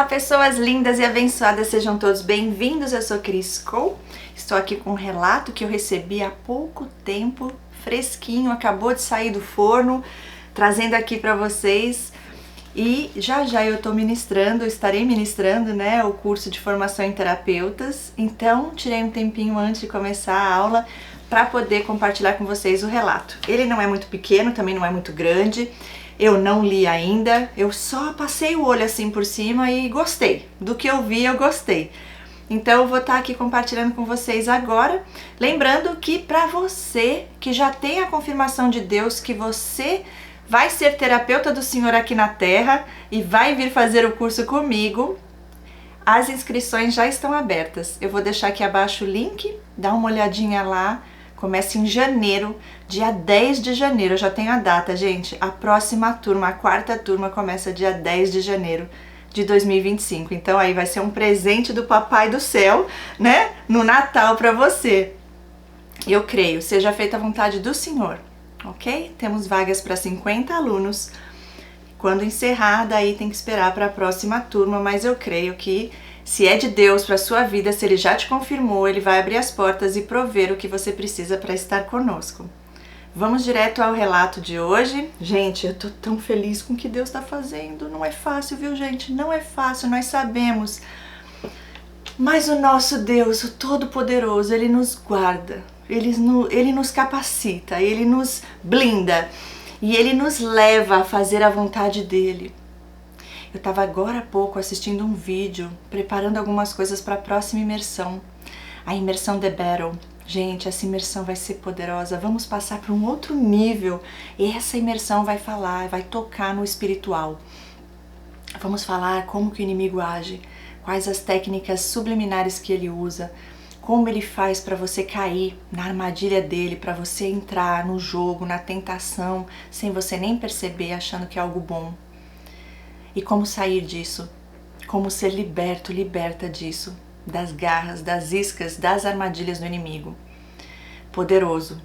pessoas lindas e abençoadas, sejam todos bem-vindos. Eu sou Cris Cole, estou aqui com um relato que eu recebi há pouco tempo, fresquinho, acabou de sair do forno, trazendo aqui para vocês. E já eu estarei ministrando, né, o curso de formação em terapeutas. Então, tirei um tempinho antes de começar a aula para poder compartilhar com vocês o relato. Ele não é muito pequeno, também não é muito grande. Eu não li ainda, eu só passei o olho assim por cima e gostei. Do que eu vi, eu gostei. Então eu vou estar aqui compartilhando com vocês agora. Lembrando que para você que já tem a confirmação de Deus que você vai ser terapeuta do Senhor aqui na Terra e vai vir fazer o curso comigo, as inscrições já estão abertas. Eu vou deixar aqui abaixo o link, dá uma olhadinha lá. Começa em janeiro, dia 10 de janeiro, eu já tenho a data, gente. A próxima turma, a quarta turma, começa dia 10 de janeiro de 2025. Então aí vai ser um presente do Papai do Céu, né? No Natal para você. Eu creio, seja feita a vontade do Senhor, ok? Temos vagas para 50 alunos. Quando encerrar, daí tem que esperar para a próxima turma, mas eu creio que se é de Deus para a sua vida, se Ele já te confirmou, Ele vai abrir as portas e prover o que você precisa para estar conosco. Vamos direto ao relato de hoje. Gente, eu tô tão feliz com o que Deus está fazendo. Não é fácil, viu, gente? Não é fácil, nós sabemos. Mas o nosso Deus, o Todo-Poderoso, Ele nos guarda, Ele nos capacita, Ele nos blinda e Ele nos leva a fazer a vontade dEle. Eu estava agora há pouco assistindo um vídeo, preparando algumas coisas para a próxima imersão. A imersão The Battle. Gente, essa imersão vai ser poderosa. Vamos passar para um outro nível. E essa imersão vai tocar no espiritual. Vamos falar como que o inimigo age, quais as técnicas subliminares que ele usa, como ele faz para você cair na armadilha dele, para você entrar no jogo, na tentação, sem você nem perceber, achando que é algo bom. E como sair disso, como ser liberta disso, das garras, das iscas, das armadilhas do inimigo. Poderoso.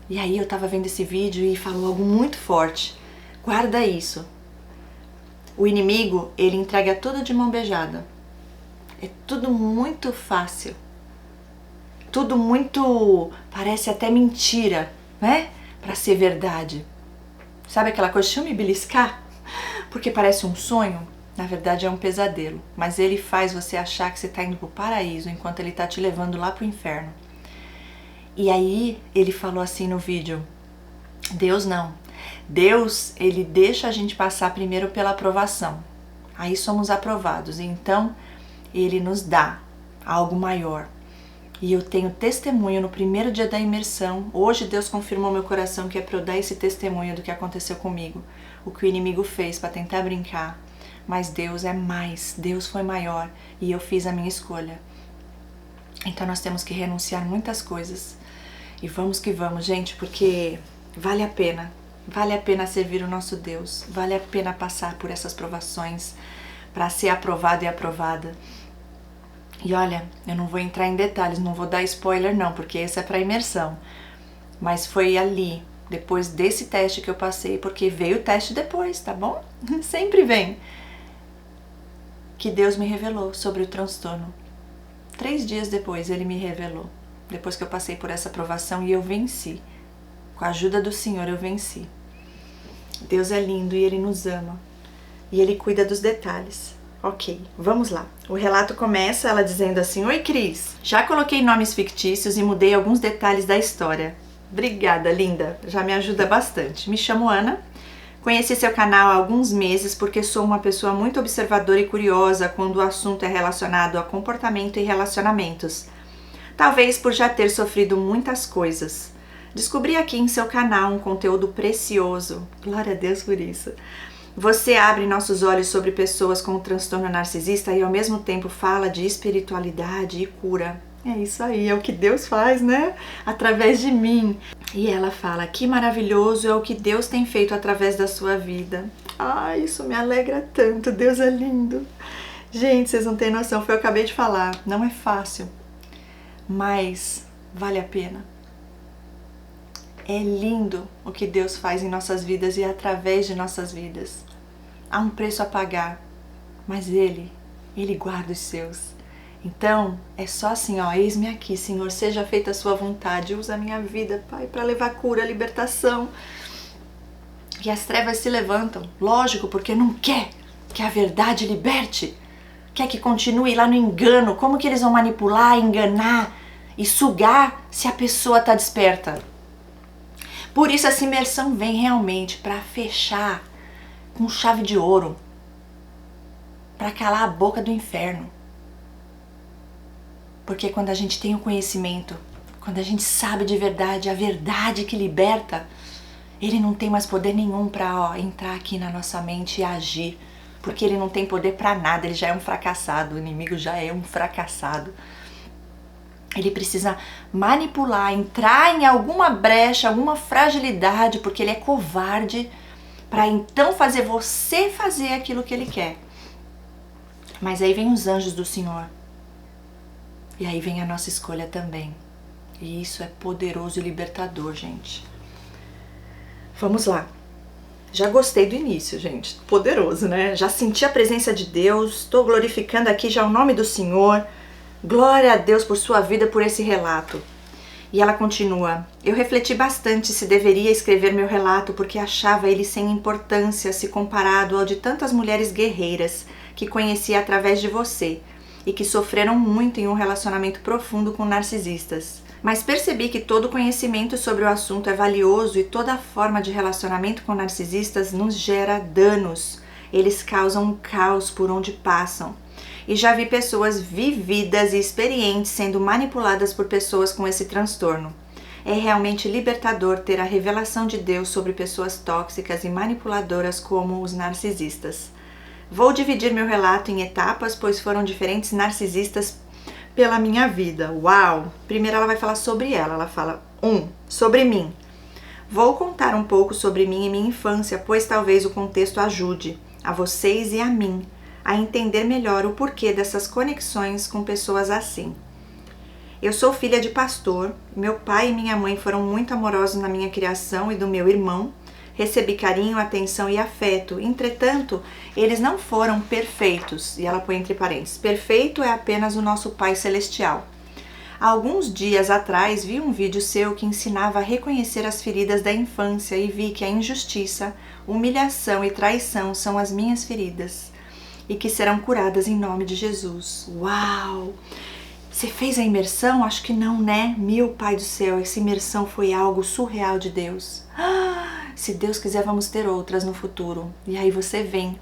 E aí eu tava vendo esse vídeo e falou algo muito forte. Guarda isso. O inimigo, ele entrega tudo de mão beijada. É tudo muito fácil. Tudo muito, parece até mentira, né? Pra ser verdade. Sabe aquela coisa, deixa eu me beliscar? Porque parece um sonho, na verdade é um pesadelo. Mas ele faz você achar que você está indo para o paraíso, enquanto ele está te levando lá para o inferno. E aí ele falou assim no vídeo, Deus não. Deus, ele deixa a gente passar primeiro pela aprovação. Aí somos aprovados, então ele nos dá algo maior. E eu tenho testemunho no primeiro dia da imersão. Hoje Deus confirmou meu coração que é para eu dar esse testemunho do que aconteceu comigo. O que o inimigo fez para tentar brincar. Mas Deus é mais, Deus foi maior e eu fiz a minha escolha. Então nós temos que renunciar muitas coisas. E vamos que vamos, gente, porque vale a pena servir o nosso Deus. Vale a pena passar por essas provações para ser aprovado e aprovada. E olha, eu não vou entrar em detalhes, não vou dar spoiler não, porque esse é para imersão. Mas foi ali, depois desse teste que eu passei, porque veio o teste depois, tá bom? Sempre vem. Que Deus me revelou sobre o transtorno. 3 dias depois Ele me revelou. Depois que eu passei por essa provação e eu venci. Com a ajuda do Senhor eu venci. Deus é lindo e Ele nos ama. E Ele cuida dos detalhes. Ok, vamos lá. O relato começa ela dizendo assim: Oi, Cris. Já coloquei nomes fictícios e mudei alguns detalhes da história. Obrigada, linda. Já me ajuda bastante. Me chamo Ana. Conheci seu canal há alguns meses porque sou uma pessoa muito observadora e curiosa quando o assunto é relacionado a comportamento e relacionamentos. Talvez por já ter sofrido muitas coisas. Descobri aqui em seu canal um conteúdo precioso. Glória a Deus por isso. Você abre nossos olhos sobre pessoas com transtorno narcisista e ao mesmo tempo fala de espiritualidade e cura. É isso aí, é o que Deus faz, né? Através de mim. E ela fala, que maravilhoso é o que Deus tem feito através da sua vida. Ai, isso me alegra tanto, Deus é lindo. Gente, vocês não têm noção, foi o que eu acabei de falar. Não é fácil, mas vale a pena. É lindo o que Deus faz em nossas vidas e através de nossas vidas. Há um preço a pagar, mas Ele Ele guarda os seus. Então, é só assim, ó, eis-me aqui, Senhor, seja feita a sua vontade, usa a minha vida, Pai, para levar cura, libertação. E as trevas se levantam, lógico, porque não quer que a verdade liberte, quer que continue lá no engano. Como que eles vão manipular, enganar e sugar se a pessoa está desperta? Por isso essa imersão vem realmente para fechar com chave de ouro, para calar a boca do inferno. Porque quando a gente tem o conhecimento, quando a gente sabe de verdade, a verdade que liberta, ele não tem mais poder nenhum para entrar aqui na nossa mente e agir. Porque ele não tem poder para nada, ele já é um fracassado, o inimigo já é um fracassado. Ele precisa manipular, entrar em alguma brecha, alguma fragilidade, porque ele é covarde, para então fazer você fazer aquilo que ele quer. Mas aí vem os anjos do Senhor. E aí vem a nossa escolha também. E isso é poderoso e libertador, gente. Vamos lá. Já gostei do início, gente. Poderoso, né? Já senti a presença de Deus. Estou glorificando aqui já o nome do Senhor. Glória a Deus por sua vida, por esse relato. E ela continua. Eu refleti bastante se deveria escrever meu relato porque achava ele sem importância se comparado ao de tantas mulheres guerreiras que conheci através de você e que sofreram muito em um relacionamento profundo com narcisistas. Mas percebi que todo conhecimento sobre o assunto é valioso e toda forma de relacionamento com narcisistas nos gera danos. Eles causam um caos por onde passam. E já vi pessoas vividas e experientes sendo manipuladas por pessoas com esse transtorno. É realmente libertador ter a revelação de Deus sobre pessoas tóxicas e manipuladoras como os narcisistas. Vou dividir meu relato em etapas, pois foram diferentes narcisistas pela minha vida. Uau! Primeiro ela vai falar sobre ela. Ela fala, sobre mim. Vou contar um pouco sobre mim e minha infância, pois talvez o contexto ajude a vocês e a mim a entender melhor o porquê dessas conexões com pessoas assim. Eu sou filha de pastor. Meu pai e minha mãe foram muito amorosos na minha criação e do meu irmão. Recebi carinho, atenção e afeto. Entretanto, eles não foram perfeitos. E ela põe entre parênteses. Perfeito é apenas o nosso Pai Celestial. Há alguns dias atrás, vi um vídeo seu que ensinava a reconhecer as feridas da infância e vi que a injustiça, humilhação e traição são as minhas feridas e que serão curadas em nome de Jesus. Uau! Você fez a imersão? Acho que não, né? Meu Pai do céu, essa imersão foi algo surreal de Deus. Se Deus quiser, vamos ter outras no futuro. E aí você vem,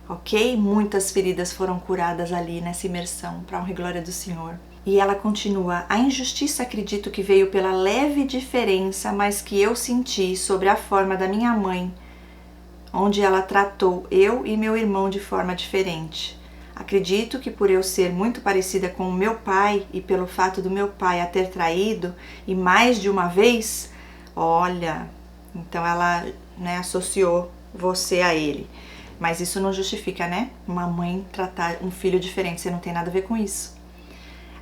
ok? Muitas feridas foram curadas ali nessa imersão, para a honra e glória do Senhor. E ela continua, a injustiça acredito que veio pela leve diferença, mas que eu senti sobre a forma da minha mãe, onde ela tratou eu e meu irmão de forma diferente. Acredito que por eu ser muito parecida com o meu pai e pelo fato do meu pai a ter traído e mais de uma vez, olha, então ela, associou você a ele. Mas isso não justifica, né? Uma mãe tratar um filho diferente, você não tem nada a ver com isso.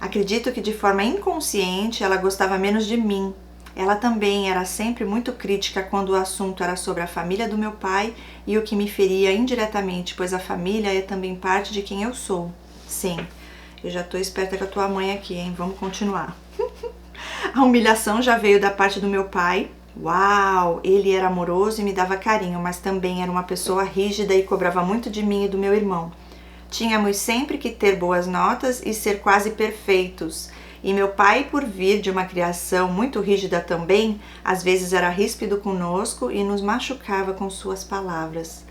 Acredito que de forma inconsciente ela gostava menos de mim. Ela também era sempre muito crítica quando o assunto era sobre a família do meu pai e o que me feria indiretamente, pois a família é também parte de quem eu sou. Sim, eu já tô esperta com a tua mãe aqui, hein? Vamos continuar. A humilhação já veio da parte do meu pai. Uau! Ele era amoroso e me dava carinho, mas também era uma pessoa rígida e cobrava muito de mim e do meu irmão. Tínhamos sempre que ter boas notas e ser quase perfeitos. E meu pai, por vir de uma criação muito rígida também, às vezes era ríspido conosco e nos machucava com suas palavras.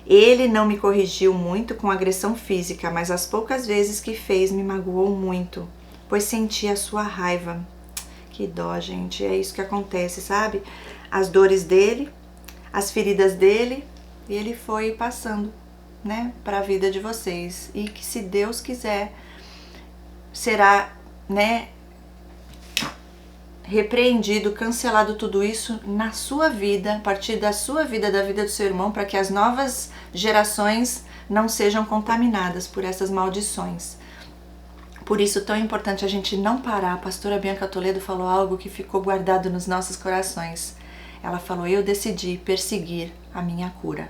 Ele não me corrigiu muito com agressão física, mas as poucas vezes que fez me magoou muito, pois sentia a sua raiva. Que dó, gente, é isso que acontece, sabe? As dores dele, as feridas dele, e ele foi passando, para a vida de vocês. E que se Deus quiser, será, repreendido, cancelado tudo isso na sua vida, a partir da sua vida, da vida do seu irmão, para que as novas gerações não sejam contaminadas por essas maldições. Por isso, tão importante a gente não parar. A pastora Bianca Toledo falou algo que ficou guardado nos nossos corações. Ela falou, eu decidi perseguir a minha cura.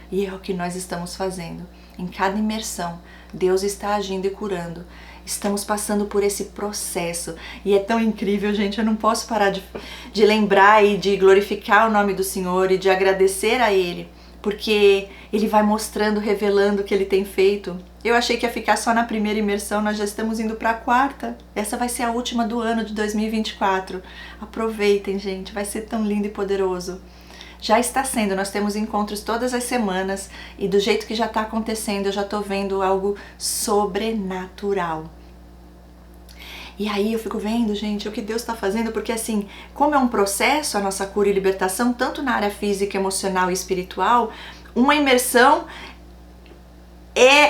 E é o que nós estamos fazendo. Em cada imersão, Deus está agindo e curando. Estamos passando por esse processo e é tão incrível, gente. Eu não posso parar de lembrar e de glorificar o nome do Senhor e de agradecer a Ele, porque Ele vai mostrando, revelando o que Ele tem feito. Eu achei que ia ficar só na primeira imersão, nós já estamos indo para a quarta. Essa vai ser a última do ano de 2024. Aproveitem, gente, vai ser tão lindo e poderoso. Já está sendo, nós temos encontros todas as semanas e do jeito que já está acontecendo, eu já estou vendo algo sobrenatural. E aí eu fico vendo, gente, o que Deus está fazendo, porque assim, como é um processo a nossa cura e libertação, tanto na área física, emocional e espiritual, uma imersão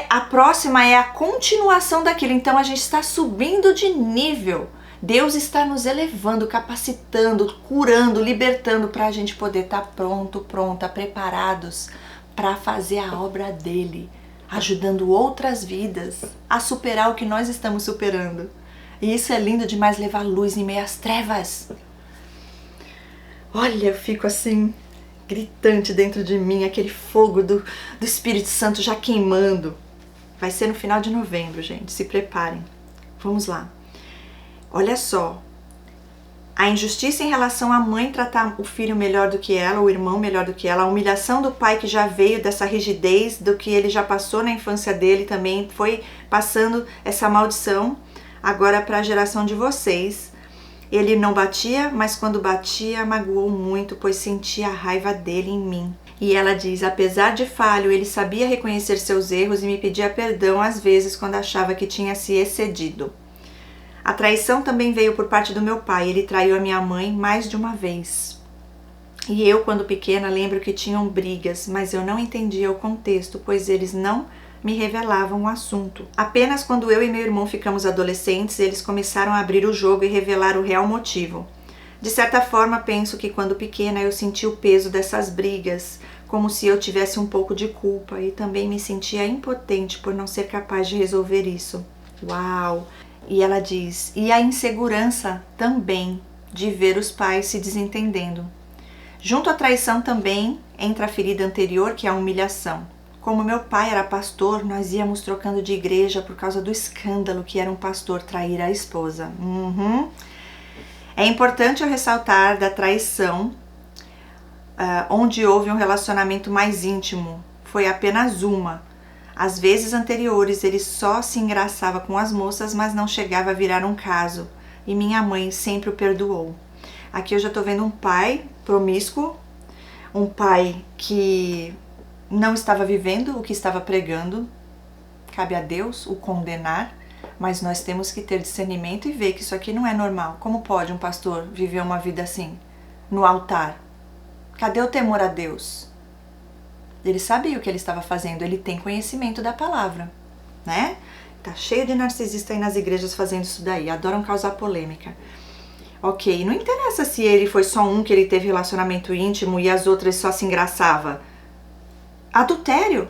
a próxima é a continuação daquilo, então a gente está subindo de nível. Deus está nos elevando, capacitando, curando, libertando para a gente poder estar pronta, preparados para fazer a obra dele, ajudando outras vidas a superar o que nós estamos superando. E isso é lindo demais, levar luz em meio às trevas. Olha, eu fico assim, gritante dentro de mim, aquele fogo do Espírito Santo já queimando. Vai ser no final de novembro, gente, se preparem. Vamos lá. Olha só, a injustiça em relação à mãe tratar o filho melhor do que ela, o irmão melhor do que ela, a humilhação do pai que já veio dessa rigidez, do que ele já passou na infância dele também, foi passando essa maldição agora para a geração de vocês. Ele não batia, mas quando batia, magoou muito, pois sentia a raiva dele em mim. E ela diz, apesar de falho, ele sabia reconhecer seus erros e me pedia perdão às vezes quando achava que tinha se excedido. A traição também veio por parte do meu pai, ele traiu a minha mãe mais de uma vez. E eu, quando pequena, lembro que tinham brigas, mas eu não entendia o contexto, pois eles não me revelavam o assunto. Apenas quando eu e meu irmão ficamos adolescentes, eles começaram a abrir o jogo e revelar o real motivo. De certa forma, penso que quando pequena eu senti o peso dessas brigas, como se eu tivesse um pouco de culpa, e também me sentia impotente por não ser capaz de resolver isso. Uau! E ela diz, e a insegurança também de ver os pais se desentendendo. Junto à traição também entra a ferida anterior, que é a humilhação. Como meu pai era pastor, nós íamos trocando de igreja por causa do escândalo que era um pastor trair a esposa. É importante eu ressaltar da traição, onde houve um relacionamento mais íntimo. Foi apenas uma. Às vezes anteriores ele só se engraçava com as moças, mas não chegava a virar um caso. E minha mãe sempre o perdoou. Aqui eu já tô vendo um pai promíscuo, um pai que não estava vivendo o que estava pregando. Cabe a Deus o condenar, mas nós temos que ter discernimento e ver que isso aqui não é normal. Como pode um pastor viver uma vida assim, no altar? Cadê o temor a Deus? Ele sabia o que ele estava fazendo, ele tem conhecimento da palavra, né? Tá cheio de narcisista aí nas igrejas fazendo isso daí, adoram causar polêmica. Ok, não interessa se ele foi só um que ele teve relacionamento íntimo e as outras só se engraçava. Adultério.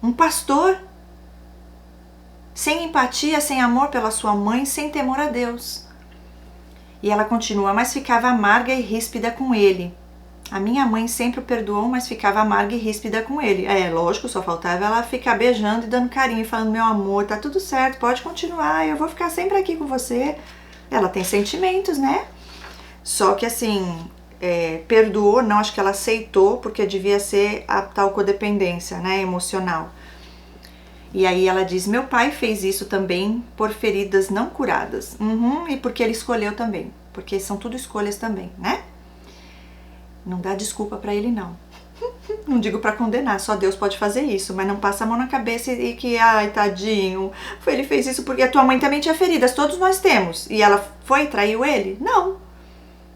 Um pastor sem empatia, sem amor pela sua mãe, sem temor a Deus. E ela continua, mas ficava amarga e ríspida com ele. A minha mãe sempre o perdoou, mas ficava amarga e ríspida com ele. Lógico, só faltava ela ficar beijando e dando carinho e falando, meu amor, tá tudo certo, pode continuar, eu vou ficar sempre aqui com você. Ela tem sentimentos, né? Só que assim, perdoou, não, acho que ela aceitou, porque devia ser a tal codependência, né, emocional. E aí ela diz, meu pai fez isso também por feridas não curadas. E porque ele escolheu também, porque são tudo escolhas também, né? Não dá desculpa pra ele, não. Não digo pra condenar, só Deus pode fazer isso, mas não passa a mão na cabeça e que, ai, tadinho, ele fez isso porque a tua mãe também tinha feridas, todos nós temos. E ela foi e traiu ele? Não.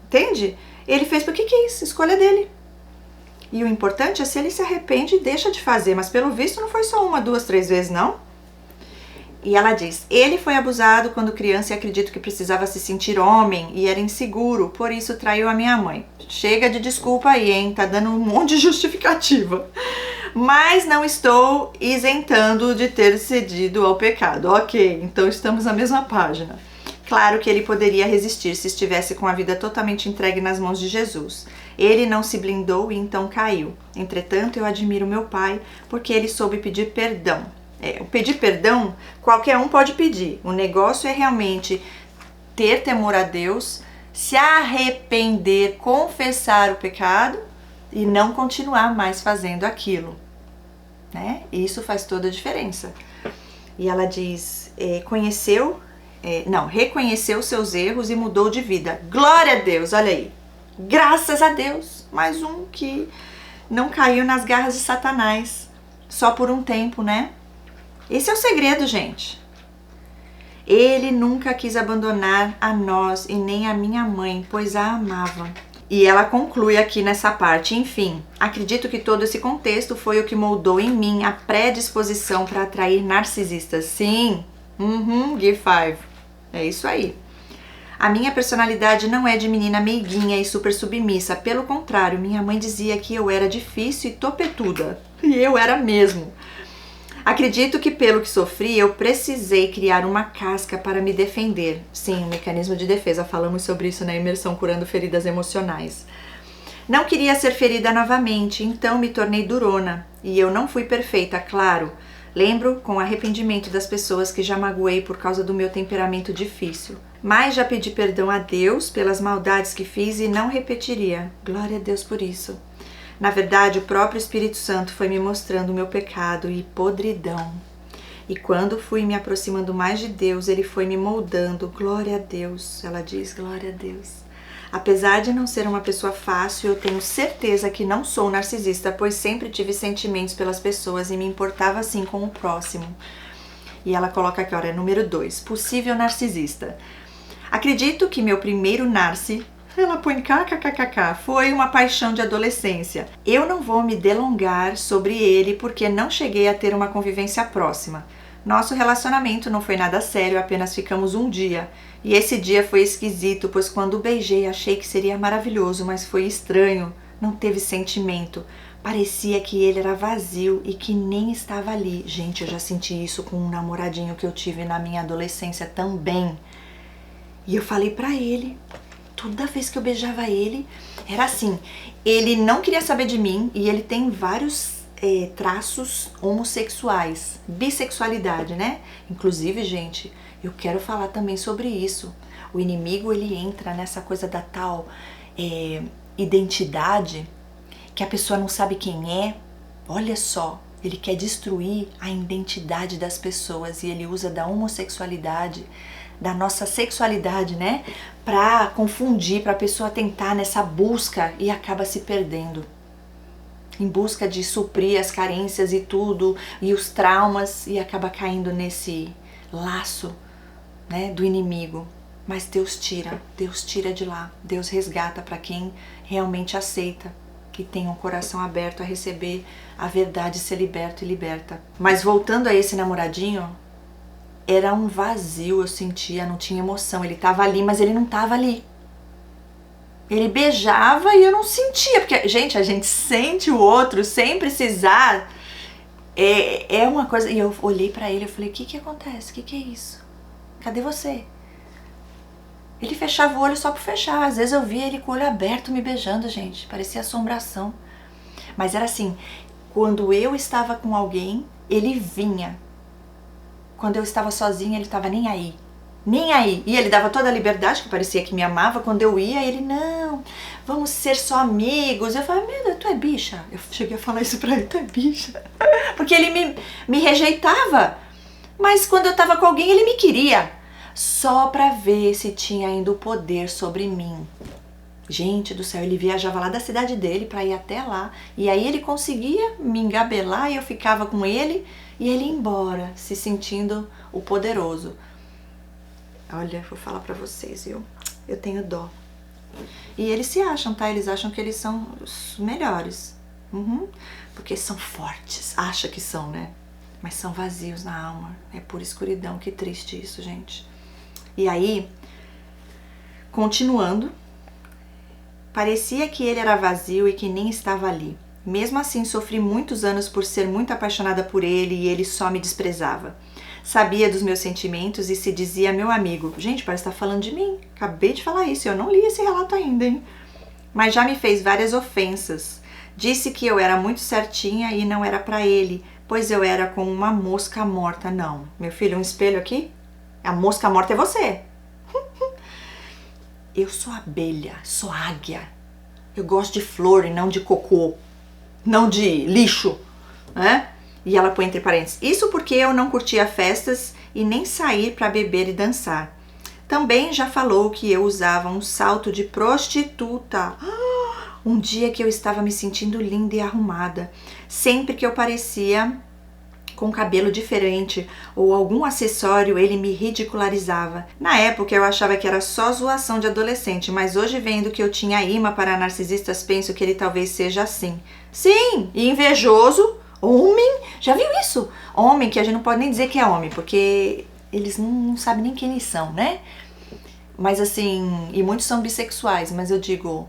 Entende? Ele fez porque quis, escolha dele. E o importante é se ele se arrepende e deixa de fazer, mas pelo visto não foi só uma, duas, três vezes, não. E ela diz, ele foi abusado quando criança e acredito que precisava se sentir homem e era inseguro, por isso traiu a minha mãe. Chega de desculpa aí, hein? Tá dando um monte de justificativa. Mas não estou isentando de ter cedido ao pecado. Ok, então estamos na mesma página. Claro que ele poderia resistir se estivesse com a vida totalmente entregue nas mãos de Jesus. Ele não se blindou e então caiu. Entretanto, eu admiro meu pai porque ele soube pedir perdão. O pedir perdão, qualquer um pode pedir. O negócio é realmente ter temor a Deus, se arrepender, confessar o pecado e não continuar mais fazendo aquilo, né? Isso faz toda a diferença. E ela diz, reconheceu seus erros e mudou de vida. Glória a Deus, olha aí. Graças a Deus, mais um que não caiu nas garras de Satanás, só por um tempo, né? Esse é o segredo, gente. Ele nunca quis abandonar a nós e nem a minha mãe, pois a amava. E ela conclui aqui nessa parte, enfim, acredito que todo esse contexto foi o que moldou em mim a predisposição para atrair narcisistas. Sim, give five. É isso aí. A minha personalidade não é de menina meiguinha e super submissa. Pelo contrário, minha mãe dizia que eu era difícil e topetuda. E eu era mesmo. Acredito que pelo que sofri, eu precisei criar uma casca para me defender. Sim, um mecanismo de defesa. Falamos sobre isso na imersão Curando Feridas Emocionais. Não queria ser ferida novamente, então me tornei durona. E eu não fui perfeita, claro. Lembro com arrependimento das pessoas que já magoei por causa do meu temperamento difícil. Mas já pedi perdão a Deus pelas maldades que fiz e não repetiria. Glória a Deus por isso. Na verdade, o próprio Espírito Santo foi me mostrando o meu pecado e podridão. E quando fui me aproximando mais de Deus, Ele foi me moldando. Glória a Deus. Ela diz, glória a Deus. Apesar de não ser uma pessoa fácil, eu tenho certeza que não sou narcisista, pois sempre tive sentimentos pelas pessoas e me importava assim com o próximo. E ela coloca aqui, olha, número 2, possível narcisista. Acredito que meu primeiro narci, ela põe kkkk, foi uma paixão de adolescência. Eu não vou me delongar sobre ele porque não cheguei a ter uma convivência próxima. Nosso relacionamento não foi nada sério, apenas ficamos um dia. E esse dia foi esquisito, pois quando o beijei achei que seria maravilhoso, mas foi estranho, não teve sentimento. Parecia que ele era vazio e que nem estava ali. Gente, eu já senti isso com um namoradinho que eu tive na minha adolescência também. E eu falei pra ele, toda vez que eu beijava ele, era assim, ele não queria saber de mim e ele tem vários traços homossexuais, bissexualidade, né? Inclusive, gente, eu quero falar também sobre isso. O inimigo, ele entra nessa coisa da tal identidade, que a pessoa não sabe quem é. Olha só, ele quer destruir a identidade das pessoas e ele usa da homossexualidade, da nossa sexualidade, né? Pra confundir, pra pessoa tentar nessa busca e acaba se perdendo. Em busca de suprir as carências e tudo, e os traumas, e acaba caindo nesse laço, né, do inimigo. Mas Deus tira de lá, Deus resgata para quem realmente aceita, que tem um coração aberto a receber a verdade, ser liberto e liberta. Mas voltando a esse namoradinho, era um vazio, eu sentia, não tinha emoção. Ele tava ali, mas ele não tava ali. Ele beijava e eu não sentia, porque, gente, a gente sente o outro sem precisar. É uma coisa. E eu olhei pra ele e falei, o que acontece? O que é isso? Cadê você? Ele fechava o olho só por fechar. Às vezes eu via ele com o olho aberto me beijando, gente. Parecia assombração. Mas era assim, quando eu estava com alguém, ele vinha. Quando eu estava sozinha, ele estava nem aí. Nem aí. E ele dava toda a liberdade, que parecia que me amava. Quando eu ia, ele, não, vamos ser só amigos. Eu falei, meu Deus, tu é bicha? Eu cheguei a falar isso pra ele, tu é bicha? Porque ele me rejeitava. Mas quando eu tava com alguém, ele me queria. Só pra ver se tinha ainda o poder sobre mim. Gente do céu, ele viajava lá da cidade dele pra ir até lá. E aí ele conseguia me engabelar e eu ficava com ele. E ele ia embora, se sentindo o poderoso. Olha, vou falar pra vocês, viu? Eu tenho dó. E eles se acham, tá? Eles acham que eles são os melhores. Porque são fortes. Acha que são, né? Mas são vazios na alma. É pura escuridão. Que triste isso, gente. E aí, continuando, parecia que ele era vazio e que nem estava ali. Mesmo assim, sofri muitos anos por ser muito apaixonada por ele e ele só me desprezava. Sabia dos meus sentimentos e se dizia meu amigo. Gente, parece estar falando de mim. Acabei de falar isso, eu não li esse relato ainda, hein? Mas já me fez várias ofensas. Disse que eu era muito certinha e não era pra ele, pois eu era como uma mosca morta. Não, meu filho, um espelho aqui? A mosca morta é você. Eu sou abelha, sou águia. Eu gosto de flor e não de cocô, não de lixo, né? E ela põe entre parênteses, isso porque eu não curtia festas e nem sair para beber e dançar. Também já falou que eu usava um salto de prostituta. Um dia que eu estava me sentindo linda e arrumada, sempre que eu parecia com cabelo diferente ou algum acessório, ele me ridicularizava. Na época eu achava que era só zoação de adolescente, mas hoje vendo que eu tinha imã para narcisistas, penso que ele talvez seja assim. Sim, e invejoso, homem, já viu isso? Homem que a gente não pode nem dizer que é homem, porque eles não sabem nem quem eles são, né? Mas assim, e muitos são bissexuais, mas eu digo,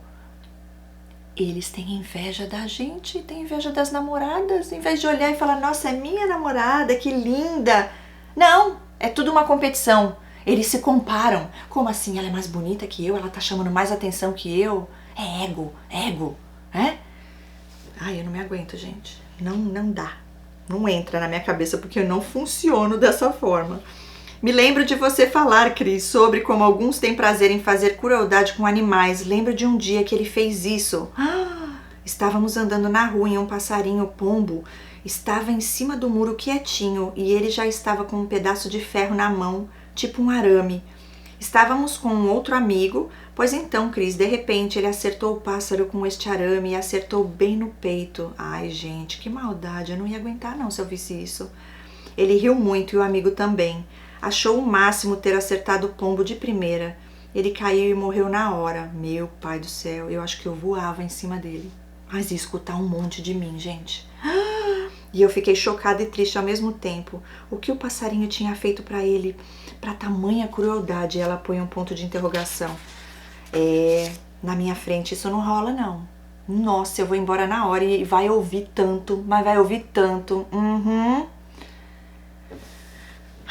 eles têm inveja da gente, têm inveja das namoradas, em vez de olhar e falar, nossa, é minha namorada, que linda. Não, é tudo uma competição. Eles se comparam. Como assim? Ela é mais bonita que eu, ela tá chamando mais atenção que eu. É ego, né? Ai, eu não me aguento, gente. Não dá. Não entra na minha cabeça porque eu não funciono dessa forma. Me lembro de você falar, Cris, sobre como alguns têm prazer em fazer crueldade com animais. Lembro de um dia que ele fez isso. Estávamos andando na rua e um passarinho pombo estava em cima do muro quietinho e ele já estava com um pedaço de ferro na mão, tipo um arame. Estávamos com um outro amigo, pois então, Cris, de repente ele acertou o pássaro com este arame e acertou bem no peito. Ai, gente, que maldade, eu não ia aguentar não se eu visse isso. Ele riu muito e o amigo também. Achou o máximo ter acertado o pombo de primeira. Ele caiu e morreu na hora. Meu pai do céu, eu acho que eu voava em cima dele. Mas ia escutar um monte de mim, gente. E eu fiquei chocada e triste ao mesmo tempo. O que o passarinho tinha feito pra ele? Pra tamanha crueldade? Ela põe um ponto de interrogação. Na minha frente isso não rola não. Nossa, eu vou embora na hora e vai ouvir tanto, mas vai ouvir tanto.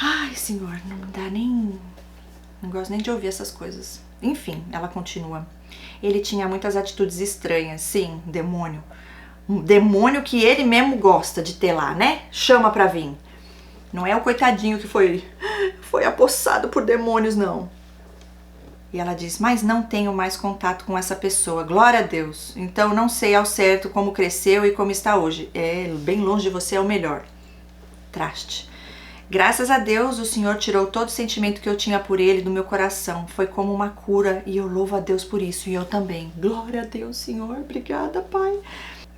Ai, senhor, não dá nem... Não gosto nem de ouvir essas coisas. Enfim, ela continua. Ele tinha muitas atitudes estranhas. Sim, demônio. Um demônio que ele mesmo gosta de ter lá, né? Chama pra vir. Não é o coitadinho que foi apossado por demônios, não. E ela diz, mas não tenho mais contato com essa pessoa. Glória a Deus. Então não sei ao certo como cresceu e como está hoje. Bem longe de você é o melhor. Traste. Graças a Deus, o Senhor tirou todo o sentimento que eu tinha por ele do meu coração. Foi como uma cura e eu louvo a Deus por isso. E eu também. Glória a Deus, Senhor. Obrigada, Pai.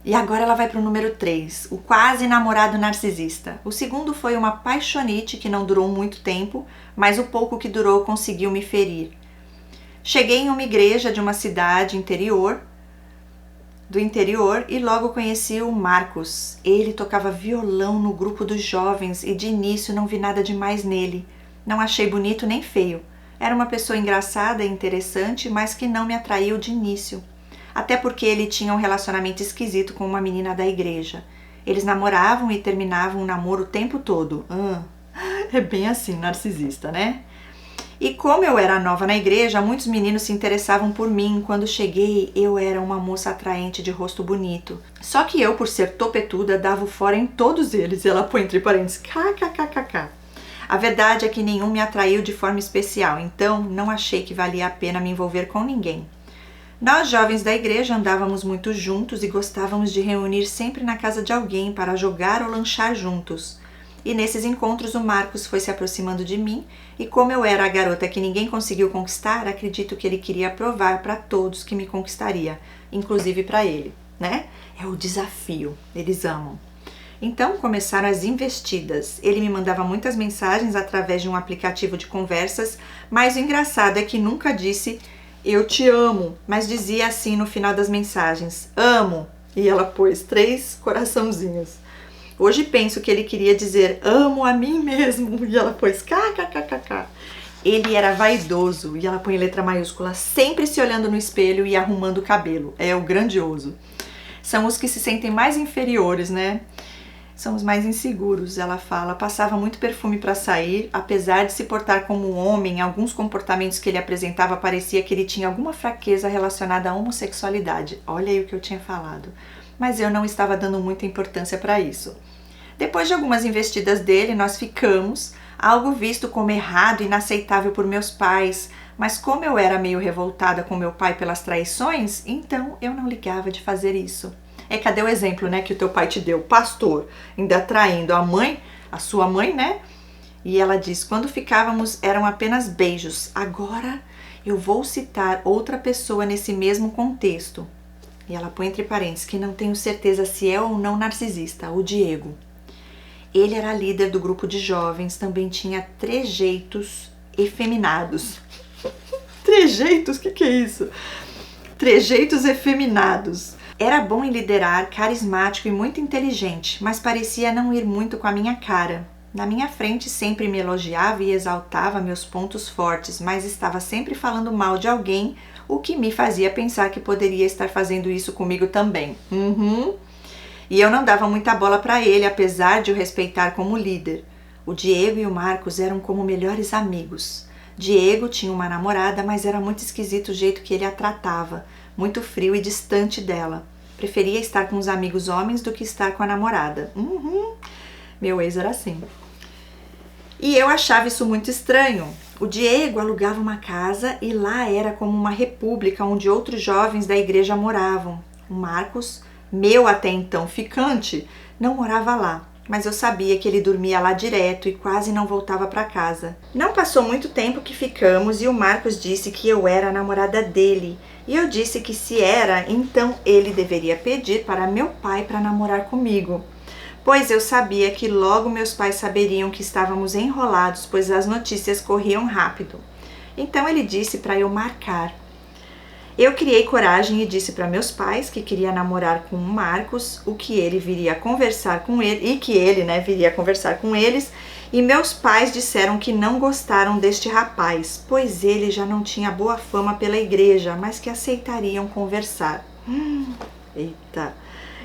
E agora ela vai para o número 3, o quase namorado narcisista. O segundo foi uma paixonite que não durou muito tempo, mas o pouco que durou conseguiu me ferir. Cheguei em uma igreja de uma cidade do interior e logo conheci o Marcos. Ele tocava violão no grupo dos jovens e de início não vi nada demais nele. Não achei bonito nem feio. Era uma pessoa engraçada e interessante, mas que não me atraiu de início. Até porque ele tinha um relacionamento esquisito com uma menina da igreja. Eles namoravam e terminavam o namoro o tempo todo. É bem assim, narcisista, né? E como eu era nova na igreja, muitos meninos se interessavam por mim. Quando cheguei, eu era uma moça atraente de rosto bonito. Só que eu, por ser topetuda, dava o fora em todos eles. Ela põe entre parênteses, kkkk. A verdade é que nenhum me atraiu de forma especial, então não achei que valia a pena me envolver com ninguém. Nós, jovens da igreja, andávamos muito juntos e gostávamos de reunir sempre na casa de alguém para jogar ou lanchar juntos. E nesses encontros o Marcos foi se aproximando de mim e como eu era a garota que ninguém conseguiu conquistar, acredito que ele queria provar para todos que me conquistaria, inclusive para ele, né? É o desafio, eles amam. Então começaram as investidas. Ele me mandava muitas mensagens através de um aplicativo de conversas, mas o engraçado é que nunca disse eu te amo, mas dizia assim no final das mensagens, amo, e ela pôs 3 coraçãozinhos. Hoje penso que ele queria dizer amo a mim mesmo, e ela pôs kkkk. Ele era vaidoso, e ela põe letra maiúscula, sempre se olhando no espelho e arrumando o cabelo. É o grandioso. São os que se sentem mais inferiores, né? São os mais inseguros, ela fala. Passava muito perfume para sair, apesar de se portar como um homem, alguns comportamentos que ele apresentava parecia que ele tinha alguma fraqueza relacionada à homossexualidade. Olha aí o que eu tinha falado. Mas eu não estava dando muita importância para isso. Depois de algumas investidas dele, nós ficamos, algo visto como errado e inaceitável por meus pais, mas como eu era meio revoltada com meu pai pelas traições, então eu não ligava de fazer isso. Cadê o exemplo, né, que o teu pai te deu? Pastor, ainda traindo a mãe, a sua mãe, né? E ela diz, quando ficávamos eram apenas beijos. Agora eu vou citar outra pessoa nesse mesmo contexto. E ela põe entre parênteses que não tenho certeza se é ou não narcisista, o Diego. Ele era líder do grupo de jovens, também tinha trejeitos efeminados. Trejeitos? O que é isso? Trejeitos efeminados. Era bom em liderar, carismático e muito inteligente, mas parecia não ir muito com a minha cara. Na minha frente sempre me elogiava e exaltava meus pontos fortes, mas estava sempre falando mal de alguém, o que me fazia pensar que poderia estar fazendo isso comigo também. E eu não dava muita bola para ele, apesar de o respeitar como líder. O Diego e o Marcos eram como melhores amigos. Diego tinha uma namorada, mas era muito esquisito o jeito que ele a tratava, muito frio e distante dela. Preferia estar com os amigos homens do que estar com a namorada. Meu ex era assim. E eu achava isso muito estranho. O Diego alugava uma casa e lá era como uma república onde outros jovens da igreja moravam. O Marcos, meu até então ficante, não morava lá, mas eu sabia que ele dormia lá direto e quase não voltava para casa. Não passou muito tempo que ficamos e o Marcos disse que eu era a namorada dele. E eu disse que se era, então ele deveria pedir para meu pai para namorar comigo. Pois eu sabia que logo meus pais saberiam que estávamos enrolados, pois as notícias corriam rápido. Então ele disse para eu marcar. Eu criei coragem e disse para meus pais que queria namorar com o Marcos, o que ele viria conversar com ele, e que ele, viria conversar com eles, e meus pais disseram que não gostaram deste rapaz, pois ele já não tinha boa fama pela igreja, mas que aceitariam conversar. Eita!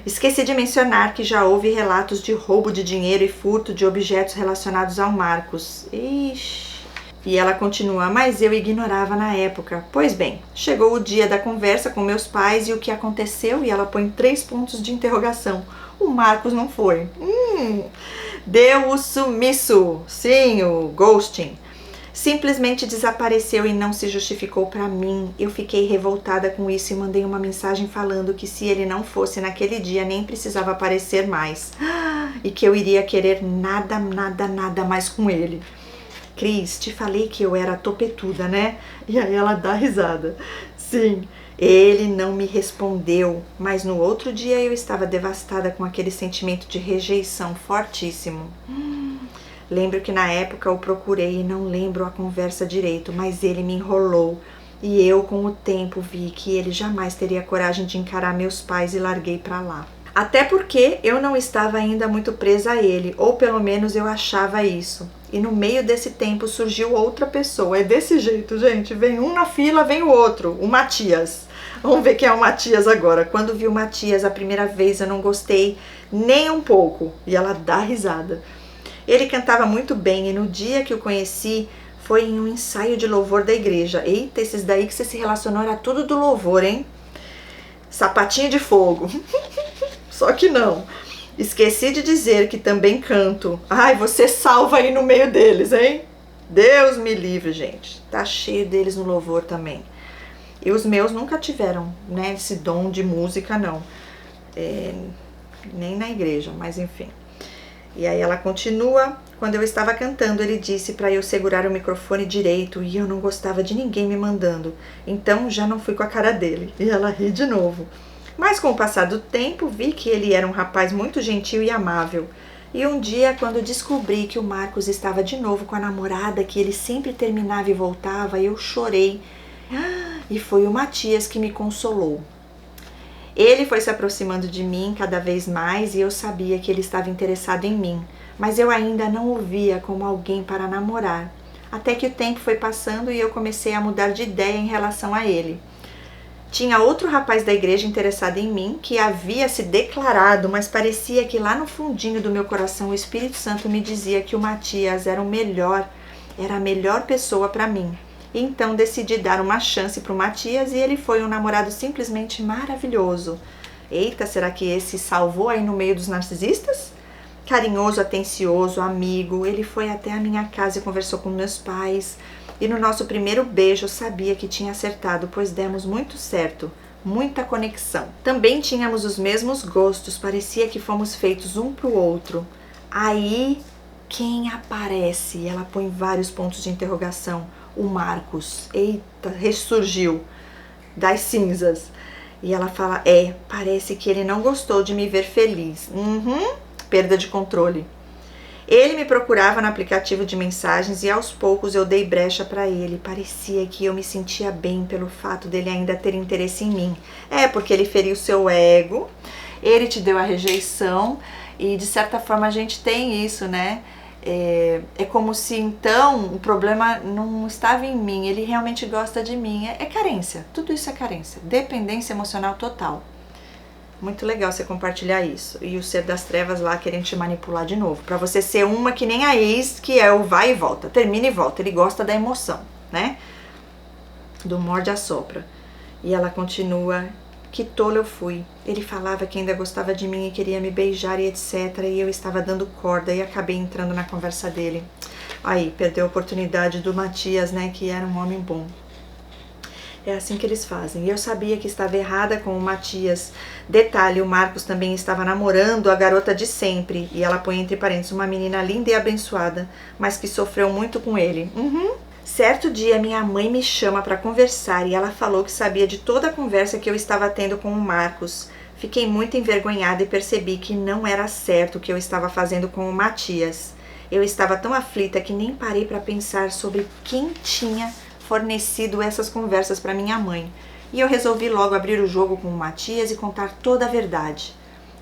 Esqueci de mencionar que já houve relatos de roubo de dinheiro e furto de objetos relacionados ao Marcos. Ixi! E ela continua, mas eu ignorava na época. Pois bem, chegou o dia da conversa com meus pais e o que aconteceu? E ela põe 3 pontos de interrogação. O Marcos não foi. Deu o sumiço. Sim, o ghosting. Simplesmente desapareceu e não se justificou para mim. Eu fiquei revoltada com isso e mandei uma mensagem falando que se ele não fosse naquele dia nem precisava aparecer mais. E que eu iria querer nada mais com ele. Cris, te falei que eu era topetuda, né? E aí ela dá risada. Sim, ele não me respondeu, mas no outro dia eu estava devastada com aquele sentimento de rejeição fortíssimo. Lembro que na época eu procurei e não lembro a conversa direito, mas ele me enrolou. E eu, com o tempo, vi que ele jamais teria coragem de encarar meus pais e larguei pra lá. Até porque eu não estava ainda muito presa a ele, ou pelo menos eu achava isso. E no meio desse tempo surgiu outra pessoa. É desse jeito, gente. Vem um na fila, vem o outro, o Matias. Vamos ver quem é o Matias agora. Quando vi o Matias a primeira vez, eu não gostei nem um pouco. E ela dá risada. Ele cantava muito bem e no dia que o conheci, foi em um ensaio de louvor da igreja. Eita, esses daí que você se relacionou era tudo do louvor, hein? Sapatinho de fogo. Só que não. Esqueci de dizer que também canto. Ai, você salva aí no meio deles, hein? Deus me livre, gente. Tá cheio deles no louvor também. E os meus nunca tiveram, esse dom de música, não. Nem na igreja, mas enfim. E aí ela continua. Quando eu estava cantando, ele disse para eu segurar o microfone direito e eu não gostava de ninguém me mandando. Então já não fui com a cara dele. E ela ri de novo. Mas com o passar do tempo, vi que ele era um rapaz muito gentil e amável. E um dia, quando descobri que o Marcos estava de novo com a namorada, que ele sempre terminava e voltava, eu chorei. E foi o Matias que me consolou. Ele foi se aproximando de mim cada vez mais e eu sabia que ele estava interessado em mim, mas eu ainda não o via como alguém para namorar. Até que o tempo foi passando e eu comecei a mudar de ideia em relação a ele. Tinha outro rapaz da igreja interessado em mim, que havia se declarado, mas parecia que lá no fundinho do meu coração o Espírito Santo me dizia que o Matias era a melhor pessoa para mim. Então decidi dar uma chance para o Matias e ele foi um namorado simplesmente maravilhoso. Eita, será que esse salvou aí no meio dos narcisistas? Carinhoso, atencioso, amigo, ele foi até a minha casa e conversou com meus pais. E no nosso primeiro beijo eu sabia que tinha acertado, pois demos muito certo, muita conexão. Também tínhamos os mesmos gostos, parecia que fomos feitos um pro outro. Aí, quem aparece? Ela põe vários pontos de interrogação. O Marcos. Eita, ressurgiu das cinzas. E ela fala, parece que ele não gostou de me ver feliz. Perda de controle. Ele me procurava no aplicativo de mensagens e aos poucos eu dei brecha para ele. Parecia que eu me sentia bem pelo fato dele ainda ter interesse em mim. Porque ele feriu seu ego, ele te deu a rejeição e de certa forma a gente tem isso, né? É como se então o problema não estava em mim, ele realmente gosta de mim. É carência, tudo isso é carência, dependência emocional total. Muito legal você compartilhar isso. E o ser das trevas lá querendo te manipular de novo. Pra você ser uma que nem a ex, que é o vai e volta. Termina e volta. Ele gosta da emoção, né? Do morde a sopra. E ela continua, que tola eu fui. Ele falava que ainda gostava de mim e queria me beijar e etc. E eu estava dando corda e acabei entrando na conversa dele. Aí, perdeu a oportunidade do Matias, né? Que era um homem bom. É assim que eles fazem. E eu sabia que estava errada com o Matias. Detalhe, o Marcos também estava namorando a garota de sempre. E ela põe entre parênteses, uma menina linda e abençoada, mas que sofreu muito com ele. Certo dia, minha mãe me chama para conversar e ela falou que sabia de toda a conversa que eu estava tendo com o Marcos. Fiquei muito envergonhada e percebi que não era certo o que eu estava fazendo com o Matias. Eu estava tão aflita que nem parei para pensar sobre quem tinha fornecido essas conversas para minha mãe. E eu resolvi logo abrir o jogo com o Matias e contar toda a verdade.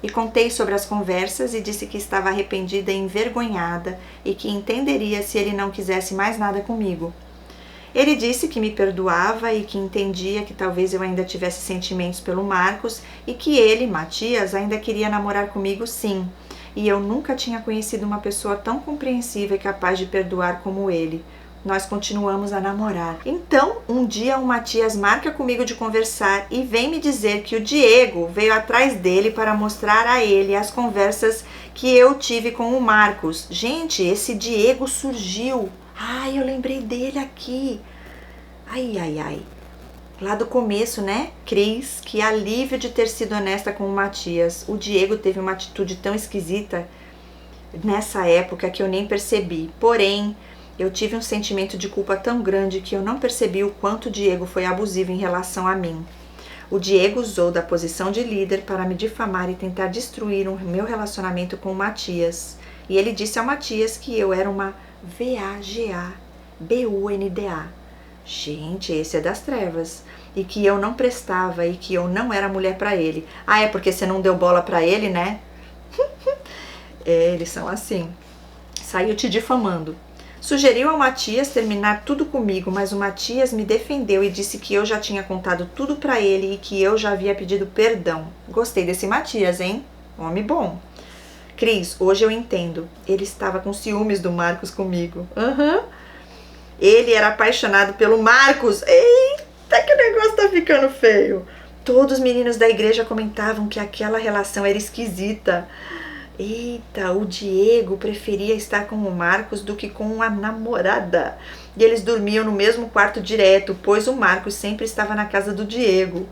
E contei sobre as conversas e disse que estava arrependida e envergonhada e que entenderia se ele não quisesse mais nada comigo. Ele disse que me perdoava e que entendia que talvez eu ainda tivesse sentimentos pelo Marcos e que ele, Matias, ainda queria namorar comigo sim. E eu nunca tinha conhecido uma pessoa tão compreensiva e capaz de perdoar como ele. Nós continuamos a namorar. Então, um dia o Matias marca comigo de conversar e vem me dizer que o Diego veio atrás dele para mostrar a ele as conversas que eu tive com o Marcos. Gente, esse Diego surgiu. Ai, eu lembrei dele aqui. Ai. Lá do começo, né? Cris, que alívio de ter sido honesta com o Matias. O Diego teve uma atitude tão esquisita nessa época que eu nem percebi. Porém, eu tive um sentimento de culpa tão grande que eu não percebi o quanto o Diego foi abusivo em relação a mim. O Diego usou da posição de líder para me difamar e tentar destruir o meu relacionamento com o Matias. E ele disse ao Matias que eu era uma VAGA-BUNDA. Gente, esse é das trevas. E que eu não prestava e que eu não era mulher para ele. É porque você não deu bola para ele, né? Eles são assim. Saiu te difamando. Sugeriu ao Matias terminar tudo comigo, mas o Matias me defendeu e disse que eu já tinha contado tudo pra ele e que eu já havia pedido perdão. Gostei desse Matias, hein? Homem bom. Cris, hoje eu entendo. Ele estava com ciúmes do Marcos comigo. Ele era apaixonado pelo Marcos. Eita, que o negócio tá ficando feio. Todos os meninos da igreja comentavam que aquela relação era esquisita. Eita, o Diego preferia estar com o Marcos do que com a namorada. E eles dormiam no mesmo quarto direto, pois o Marcos sempre estava na casa do Diego.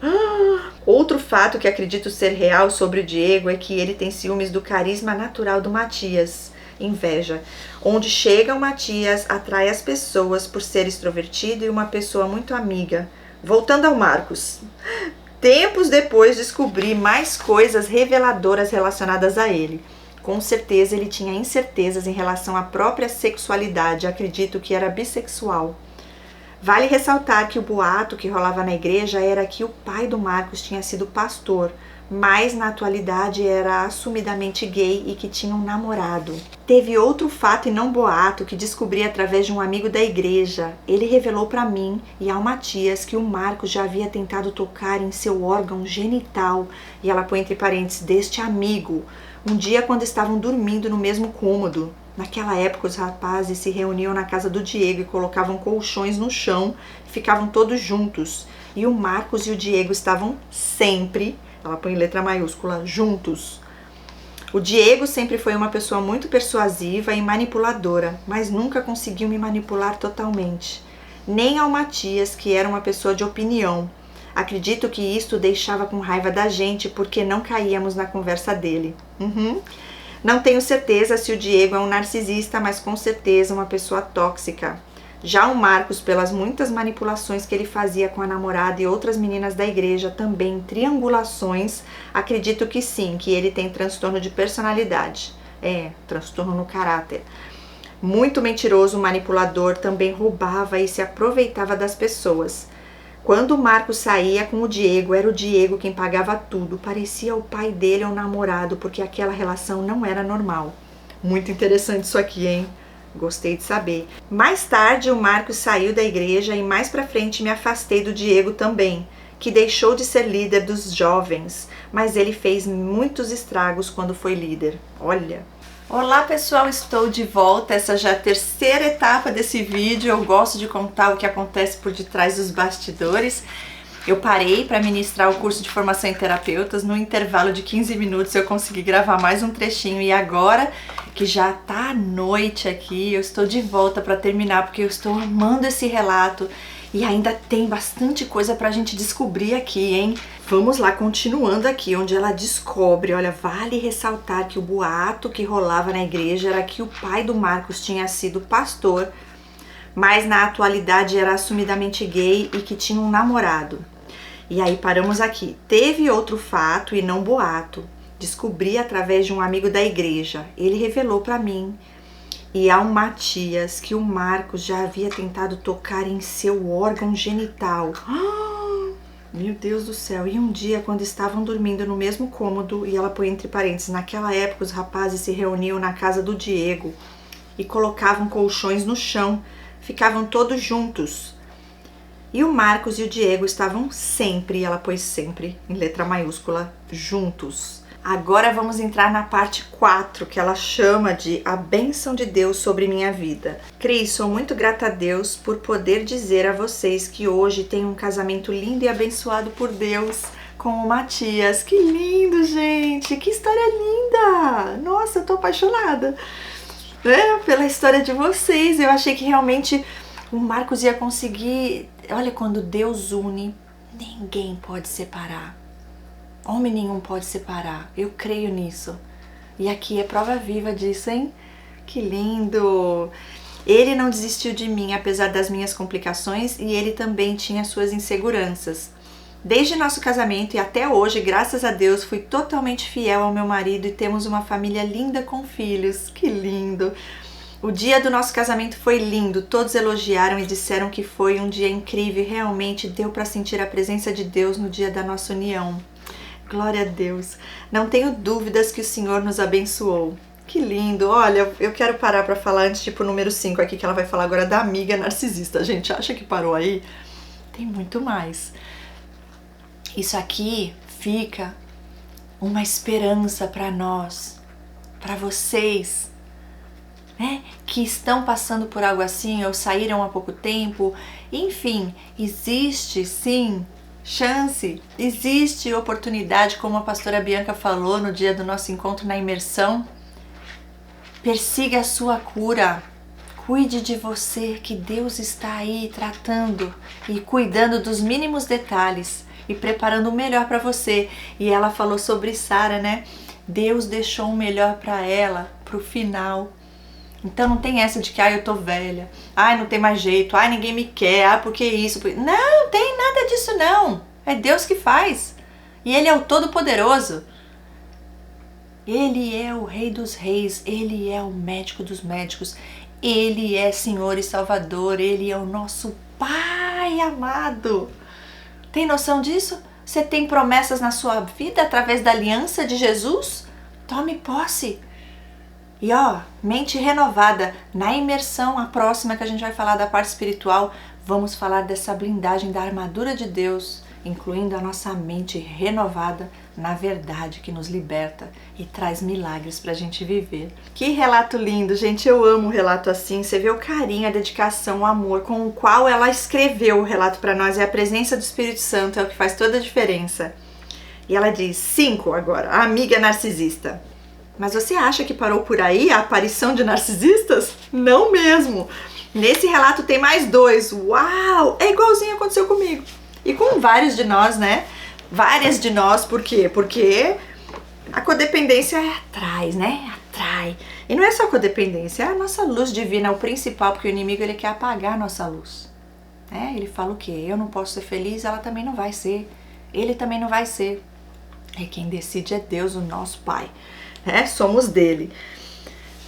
Outro fato que acredito ser real sobre o Diego é que ele tem ciúmes do carisma natural do Matias. Inveja. Onde chega o Matias, atrai as pessoas por ser extrovertido e uma pessoa muito amiga. Voltando ao Marcos. Tempos depois descobri mais coisas reveladoras relacionadas a ele. Com certeza ele tinha incertezas em relação à própria sexualidade, acredito que era bissexual. Vale ressaltar que o boato que rolava na igreja era que o pai do Marcos tinha sido pastor, mas na atualidade era assumidamente gay e que tinha um namorado. Teve outro fato e não boato que descobri através de um amigo da igreja. Ele revelou para mim e ao Matias que o Marcos já havia tentado tocar em seu órgão genital, e ela põe entre parênteses, deste amigo, um dia quando estavam dormindo no mesmo cômodo. Naquela época os rapazes se reuniam na casa do Diego e colocavam colchões no chão e ficavam todos juntos. E o Marcos e o Diego estavam sempre, ela põe em letra maiúscula, juntos. O Diego sempre foi uma pessoa muito persuasiva e manipuladora, mas nunca conseguiu me manipular totalmente. Nem ao Matias, que era uma pessoa de opinião. Acredito que isto deixava com raiva da gente porque não caíamos na conversa dele. Não tenho certeza se o Diego é um narcisista, mas com certeza uma pessoa tóxica. Já o Marcos, pelas muitas manipulações que ele fazia com a namorada e outras meninas da igreja, também triangulações, acredito que sim, que ele tem transtorno de personalidade. Transtorno no caráter. Muito mentiroso, manipulador, também roubava e se aproveitava das pessoas. Quando o Marcos saía com o Diego, era o Diego quem pagava tudo. Parecia o pai dele ou o namorado, porque aquela relação não era normal. Muito interessante isso aqui, hein? Gostei de saber. Mais tarde, o Marcos saiu da igreja e mais pra frente me afastei do Diego também, que deixou de ser líder dos jovens, mas ele fez muitos estragos quando foi líder. Olha! Olá pessoal, estou de volta, essa já é a terceira etapa desse vídeo. Eu gosto de contar o que acontece por detrás dos bastidores. Eu parei para ministrar o curso de formação em terapeutas, no intervalo de 15 minutos eu consegui gravar mais um trechinho e agora que já tá à noite aqui, eu estou de volta para terminar porque eu estou amando esse relato e ainda tem bastante coisa pra gente descobrir aqui, hein? Vamos lá, continuando aqui, onde ela descobre, olha, vale ressaltar que o boato que rolava na igreja era que o pai do Marcos tinha sido pastor, mas na atualidade era assumidamente gay e que tinha um namorado. E aí paramos aqui. Teve outro fato e não boato. Descobri através de um amigo da igreja. Ele revelou pra mim e ao Matias que o Marcos já havia tentado tocar em seu órgão genital. Meu Deus do céu. E um dia, quando estavam dormindo no mesmo cômodo, e ela põe entre parênteses, naquela época os rapazes se reuniam na casa do Diego e colocavam colchões no chão, ficavam todos juntos. E o Marcos e o Diego estavam sempre, ela pôs sempre, em letra maiúscula, juntos. Agora vamos entrar na parte 4, que ela chama de A Bênção de Deus sobre minha vida. Cris, sou muito grata a Deus por poder dizer a vocês que hoje tenho um casamento lindo e abençoado por Deus com o Matias. Que lindo, gente! Que história linda! Nossa, eu tô apaixonada pela história de vocês. Eu achei que realmente o Marcos ia conseguir... Olha, quando Deus une, ninguém pode separar. Homem nenhum pode separar. Eu creio nisso. E aqui é prova viva disso, hein? Que lindo! Ele não desistiu de mim, apesar das minhas complicações, e ele também tinha suas inseguranças. Desde nosso casamento e até hoje, graças a Deus, fui totalmente fiel ao meu marido e temos uma família linda com filhos. Que lindo! O dia do nosso casamento foi lindo, todos elogiaram e disseram que foi um dia incrível e realmente deu para sentir a presença de Deus no dia da nossa união. Glória a Deus. Não tenho dúvidas que o Senhor nos abençoou. Que lindo. Olha, eu quero parar para falar antes de ir pro número 5 aqui, que ela vai falar agora da amiga narcisista. A gente acha que parou aí? Tem muito mais. Isso aqui fica uma esperança para nós, para vocês, né, que estão passando por algo assim ou saíram há pouco tempo. Enfim, existe sim chance, existe oportunidade, como a pastora Bianca falou no dia do nosso encontro na imersão. Persiga a sua cura, cuide de você, que Deus está aí tratando e cuidando dos mínimos detalhes e preparando o melhor para você. E ela falou sobre Sara, né? Deus deixou o melhor para ela, pro final. Então não tem essa de que eu tô velha, não tem mais jeito, ninguém me quer, porque isso, não tem nada disso não, é Deus que faz, e Ele é o Todo-Poderoso, Ele é o Rei dos Reis, Ele é o Médico dos Médicos, Ele é Senhor e Salvador, Ele é o nosso Pai. Pai amado, tem noção disso? Você tem promessas na sua vida através da aliança de Jesus? Tome posse. E mente renovada. Na imersão, a próxima que a gente vai falar da parte espiritual, vamos falar dessa blindagem da armadura de Deus, incluindo a nossa mente renovada na verdade que nos liberta e traz milagres pra gente viver. Que relato lindo, gente, eu amo um relato assim. Você vê o carinho, a dedicação, o amor com o qual ela escreveu o relato pra nós. É a presença do Espírito Santo, é o que faz toda a diferença. E ela diz, 5 agora, a amiga narcisista. Mas você acha que parou por aí a aparição de narcisistas? Não mesmo! Nesse relato tem mais 2. Uau! É igualzinho aconteceu comigo. E com vários de nós, né? Várias de nós, por quê? Porque a codependência atrai, né? Atrai. E não é só codependência, é a nossa luz divina, o principal, porque o inimigo ele quer apagar a nossa luz. Ele fala o quê? Eu não posso ser feliz, ela também não vai ser. Ele também não vai ser. E quem decide é Deus, o nosso Pai. Somos dele.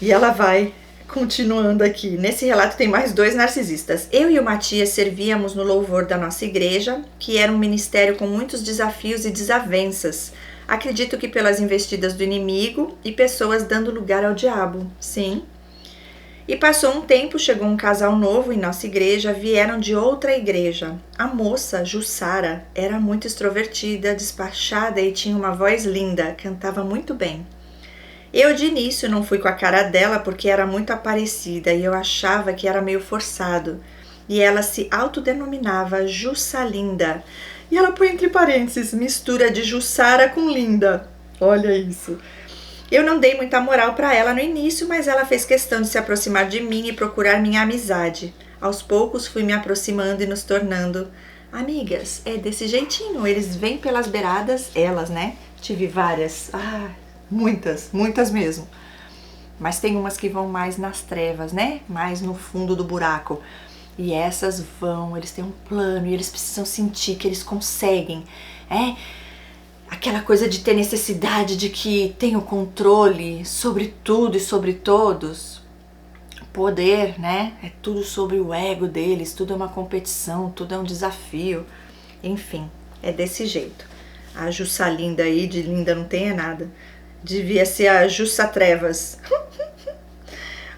E ela vai continuando aqui. Nesse relato tem mais 2 narcisistas. Eu e o Matias servíamos no louvor da nossa igreja, que era um ministério com muitos desafios e desavenças. Acredito que pelas investidas do inimigo e pessoas dando lugar ao diabo. Sim. E passou um tempo, chegou um casal novo em nossa igreja, vieram de outra igreja. A moça, Jussara, era muito extrovertida, despachada e tinha uma voz linda, cantava muito bem. Eu de início não fui com a cara dela porque era muito aparecida e eu achava que era meio forçado. E ela se autodenominava Jussalinda. E ela põe entre parênteses, mistura de Jussara com linda. Olha isso. Eu não dei muita moral para ela no início, mas ela fez questão de se aproximar de mim e procurar minha amizade. Aos poucos fui me aproximando e nos tornando amigas. É desse jeitinho, eles vêm pelas beiradas, elas, né? Tive várias. Muitas mesmo. Mas tem umas que vão mais nas trevas, né? Mais no fundo do buraco. E essas vão, eles têm um plano e eles precisam sentir que eles conseguem. Aquela coisa de ter necessidade de que tem o controle sobre tudo e sobre todos. Poder, né? É tudo sobre o ego deles, tudo é uma competição, tudo é um desafio. Enfim, é desse jeito. A Jussalinda aí, de linda não tem nada. Devia ser a Jussa Trevas.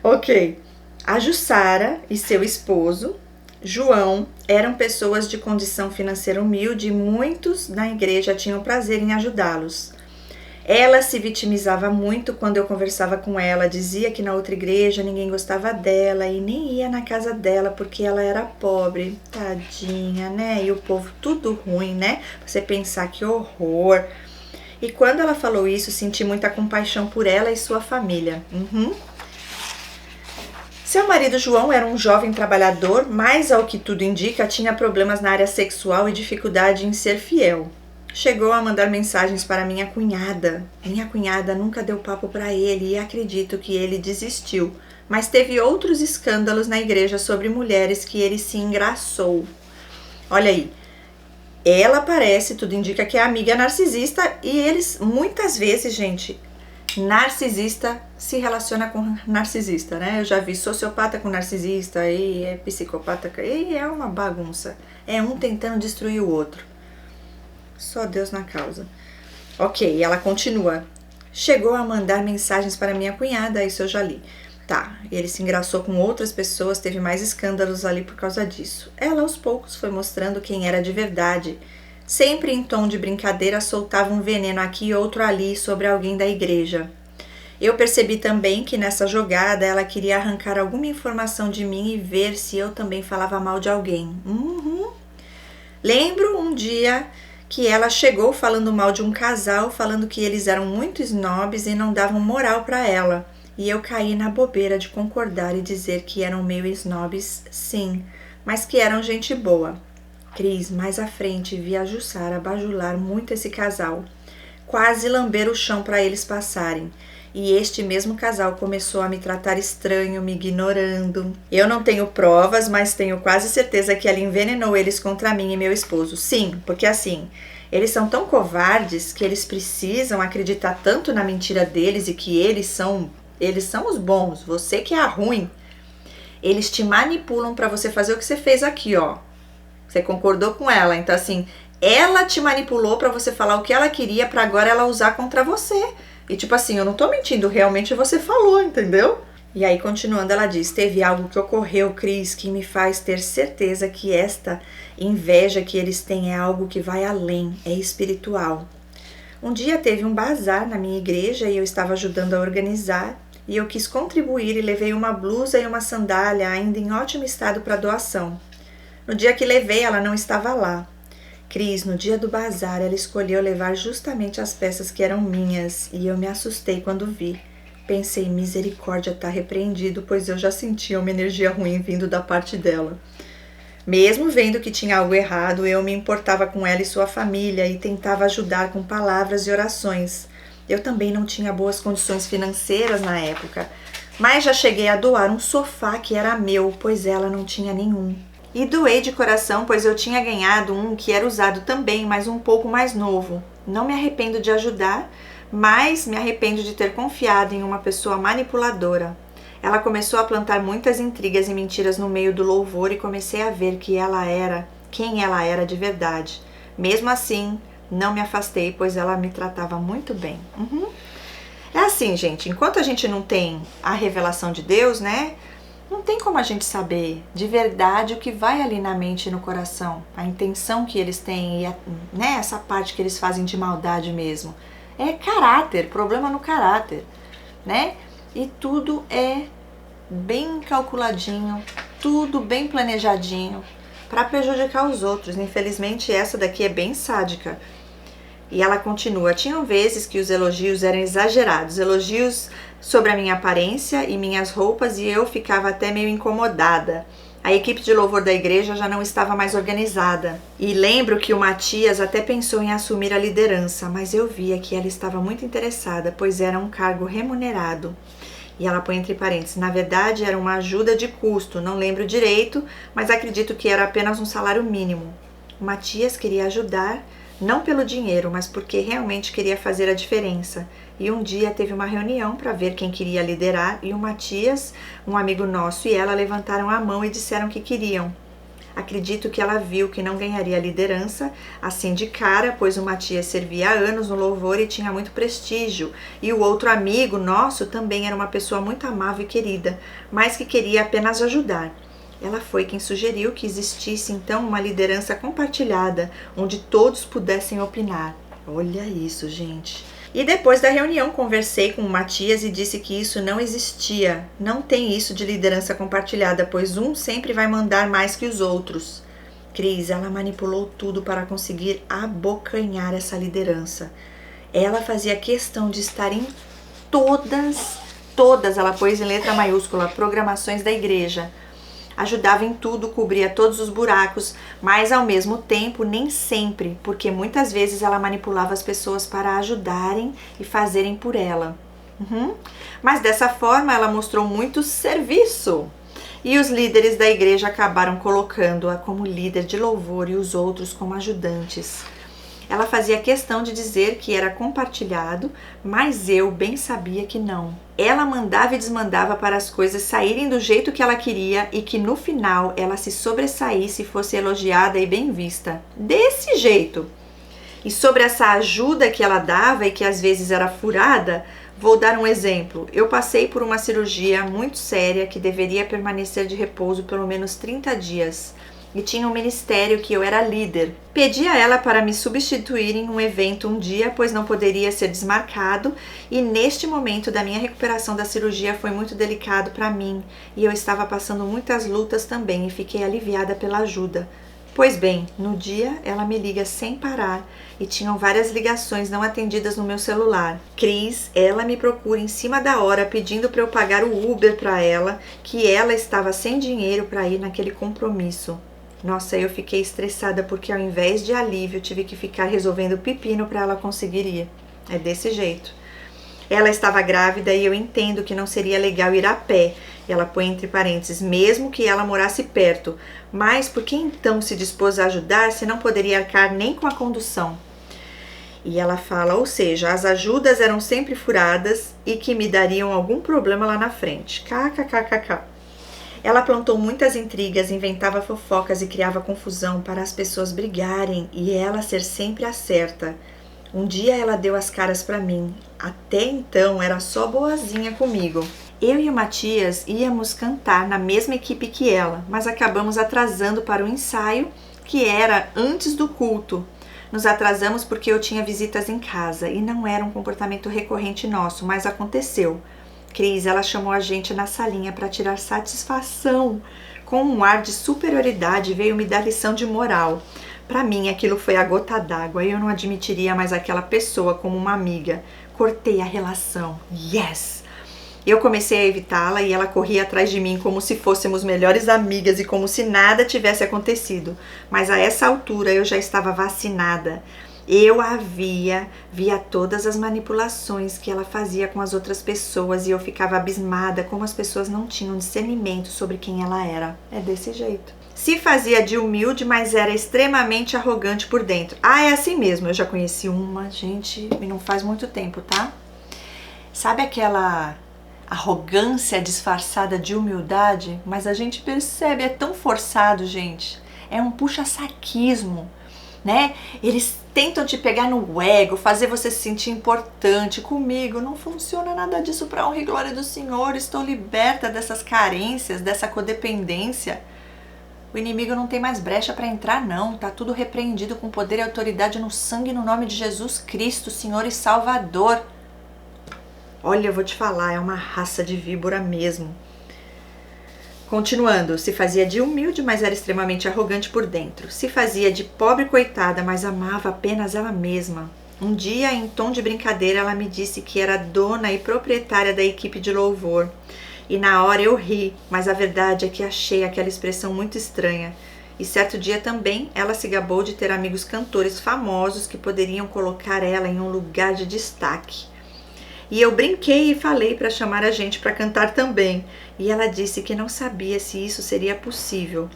Ok. A Jussara e seu esposo, João, eram pessoas de condição financeira humilde e muitos na igreja tinham prazer em ajudá-los. Ela se vitimizava muito quando eu conversava com ela, dizia que na outra igreja ninguém gostava dela e nem ia na casa dela porque ela era pobre. Tadinha, né? E o povo tudo ruim, né? Você pensar que horror. E quando ela falou isso, senti muita compaixão por ela e sua família. Seu marido João era um jovem trabalhador, mas ao que tudo indica, tinha problemas na área sexual e dificuldade em ser fiel. Chegou a mandar mensagens para minha cunhada. Minha cunhada nunca deu papo para ele e acredito que ele desistiu. Mas teve outros escândalos na igreja sobre mulheres que ele se engraçou. Olha aí. Ela parece, tudo indica que é amiga narcisista e eles, muitas vezes, gente, narcisista se relaciona com narcisista, né? Eu já vi sociopata com narcisista e é psicopata, e é uma bagunça. É um tentando destruir o outro. Só Deus na causa. Ok, ela continua. Chegou a mandar mensagens para minha cunhada, isso eu já li. Tá, ele se engraçou com outras pessoas, teve mais escândalos ali por causa disso. Ela aos poucos foi mostrando quem era de verdade. Sempre em tom de brincadeira soltava um veneno aqui e outro ali sobre alguém da igreja. Eu percebi também que nessa jogada ela queria arrancar alguma informação de mim e ver se eu também falava mal de alguém. Lembro um dia que ela chegou falando mal de um casal, falando que eles eram muito snobs e não davam moral para ela. E eu caí na bobeira de concordar e dizer que eram meio snobs, sim, mas que eram gente boa. Cris, mais à frente, vi a Jussara bajular muito esse casal, quase lamber o chão para eles passarem. E este mesmo casal começou a me tratar estranho, me ignorando. Eu não tenho provas, mas tenho quase certeza que ela envenenou eles contra mim e meu esposo. Sim, porque assim, eles são tão covardes que eles precisam acreditar tanto na mentira deles e que eles são os bons, você que é a ruim. Eles te manipulam para você fazer o que você fez aqui, ó. Você concordou com ela. Então, assim, ela te manipulou pra você falar o que ela queria pra agora ela usar contra você. E tipo assim, eu não tô mentindo, realmente você falou, entendeu? E aí, continuando, ela diz: teve algo que ocorreu, Cris, que me faz ter certeza que esta inveja que eles têm é algo que vai além, é espiritual. Um dia teve um bazar na minha igreja e eu estava ajudando a organizar, e eu quis contribuir e levei uma blusa e uma sandália ainda em ótimo estado para doação. No dia que levei, ela não estava lá. Cris, no dia do bazar, ela escolheu levar justamente as peças que eram minhas, e eu me assustei quando vi. Pensei, misericórdia, tá repreendido, pois eu já sentia uma energia ruim vindo da parte dela. Mesmo vendo que tinha algo errado, eu me importava com ela e sua família e tentava ajudar com palavras e orações. Eu também não tinha boas condições financeiras na época, mas já cheguei a doar um sofá que era meu, pois ela não tinha nenhum. E doei de coração, pois eu tinha ganhado um que era usado também, mas um pouco mais novo. Não me arrependo de ajudar, mas me arrependo de ter confiado em uma pessoa manipuladora. Ela começou a plantar muitas intrigas e mentiras no meio do louvor e comecei a ver quem ela era de verdade. Mesmo assim, não me afastei, pois ela me tratava muito bem. É assim, gente, enquanto a gente não tem a revelação de Deus, né? Não tem como a gente saber de verdade o que vai ali na mente e no coração, a intenção que eles têm e né, essa parte que eles fazem de maldade mesmo. É caráter, problema no caráter, né? E tudo é bem calculadinho, tudo bem planejadinho para prejudicar os outros. Infelizmente, essa daqui é bem sádica. E ela continua: tinham vezes que os elogios eram exagerados, elogios sobre a minha aparência e minhas roupas, e eu ficava até meio incomodada. A equipe de louvor da igreja já não estava mais organizada. E lembro que o Matias até pensou em assumir a liderança, mas eu via que ela estava muito interessada, pois era um cargo remunerado. E ela põe entre parênteses: na verdade era uma ajuda de custo, não lembro direito, mas acredito que era apenas um salário mínimo. O Matias queria ajudar, não pelo dinheiro, mas porque realmente queria fazer a diferença. E um dia teve uma reunião para ver quem queria liderar, e o Matias, um amigo nosso, e ela levantaram a mão e disseram que queriam. Acredito que ela viu que não ganharia a liderança assim de cara, pois o Matias servia há anos no louvor e tinha muito prestígio, e o outro amigo nosso também era uma pessoa muito amável e querida, mas que queria apenas ajudar. Ela foi quem sugeriu que existisse então uma liderança compartilhada, onde todos pudessem opinar. Olha isso, gente. E depois da reunião conversei com o Matias e disse que isso não existia. Não tem isso de liderança compartilhada, pois um sempre vai mandar mais que os outros. Cris, ela manipulou tudo para conseguir abocanhar essa liderança. Ela fazia questão de estar em todas, ela pôs em letra maiúscula, programações da igreja. Ajudava em tudo, cobria todos os buracos, mas ao mesmo tempo nem sempre, porque muitas vezes ela manipulava as pessoas para ajudarem e fazerem por ela. Mas dessa forma ela mostrou muito serviço. E os líderes da igreja acabaram colocando-a como líder de louvor e os outros como ajudantes. Ela fazia questão de dizer que era compartilhado, mas eu bem sabia que não. Ela mandava e desmandava para as coisas saírem do jeito que ela queria e que no final ela se sobressaísse e fosse elogiada e bem vista. Desse jeito. E sobre essa ajuda que ela dava e que às vezes era furada, vou dar um exemplo. Eu passei por uma cirurgia muito séria que deveria permanecer de repouso pelo menos 30 dias. E tinha um ministério que eu era líder. Pedi a ela para me substituir em um evento um dia, pois não poderia ser desmarcado, e neste momento da minha recuperação da cirurgia foi muito delicado para mim, e eu estava passando muitas lutas também e fiquei aliviada pela ajuda. Pois bem, no dia ela me liga sem parar e tinham várias ligações não atendidas no meu celular. Cris, ela me procura em cima da hora pedindo para eu pagar o Uber para ela, que ela estava sem dinheiro para ir naquele compromisso. Nossa, eu fiquei estressada porque ao invés de alívio tive que ficar resolvendo pepino para ela conseguir ir. É desse jeito. Ela estava grávida e eu entendo que não seria legal ir a pé. Ela põe entre parênteses, mesmo que ela morasse perto. Mas por que então se dispôs a ajudar se não poderia arcar nem com a condução? E ela fala, ou seja, as ajudas eram sempre furadas e que me dariam algum problema lá na frente. KKKKK. Ela plantou muitas intrigas, inventava fofocas e criava confusão para as pessoas brigarem e ela ser sempre a certa. Um dia ela deu as caras para mim. Até então era só boazinha comigo. Eu e o Matias íamos cantar na mesma equipe que ela, mas acabamos atrasando para o ensaio, que era antes do culto. Nos atrasamos porque eu tinha visitas em casa e não era um comportamento recorrente nosso, mas aconteceu. Cris, ela chamou a gente na salinha para tirar satisfação. Com um ar de superioridade veio me dar lição de moral. Para mim aquilo foi a gota d'água e eu não admitiria mais aquela pessoa como uma amiga. Cortei a relação. Yes! Eu comecei a evitá-la e ela corria atrás de mim como se fôssemos melhores amigas e como se nada tivesse acontecido. Mas a essa altura eu já estava vacinada. Eu via todas as manipulações que ela fazia com as outras pessoas e eu ficava abismada como as pessoas não tinham discernimento sobre quem ela era. É desse jeito. Se fazia de humilde, mas era extremamente arrogante por dentro. É assim mesmo. Eu já conheci uma, gente, e não faz muito tempo, tá? Sabe aquela arrogância disfarçada de humildade? Mas a gente percebe, é tão forçado, gente. É um puxa-saquismo, né? Eles tentam te pegar no ego, fazer você se sentir importante. Comigo não funciona nada disso, para honra e glória do Senhor. Estou liberta dessas carências, dessa codependência. O inimigo não tem mais brecha para entrar, não. Tá tudo repreendido com poder e autoridade no sangue e no nome de Jesus Cristo, Senhor e Salvador. Olha, eu vou te falar, é uma raça de víbora mesmo. Continuando, se fazia de humilde, mas era extremamente arrogante por dentro. Se fazia de pobre coitada, mas amava apenas ela mesma. Um dia, em tom de brincadeira, ela me disse que era dona e proprietária da equipe de louvor. E na hora eu ri, mas a verdade é que achei aquela expressão muito estranha. E certo dia também, ela se gabou de ter amigos cantores famosos que poderiam colocar ela em um lugar de destaque. E eu brinquei e falei para chamar a gente para cantar também. E ela disse que não sabia se isso seria possível.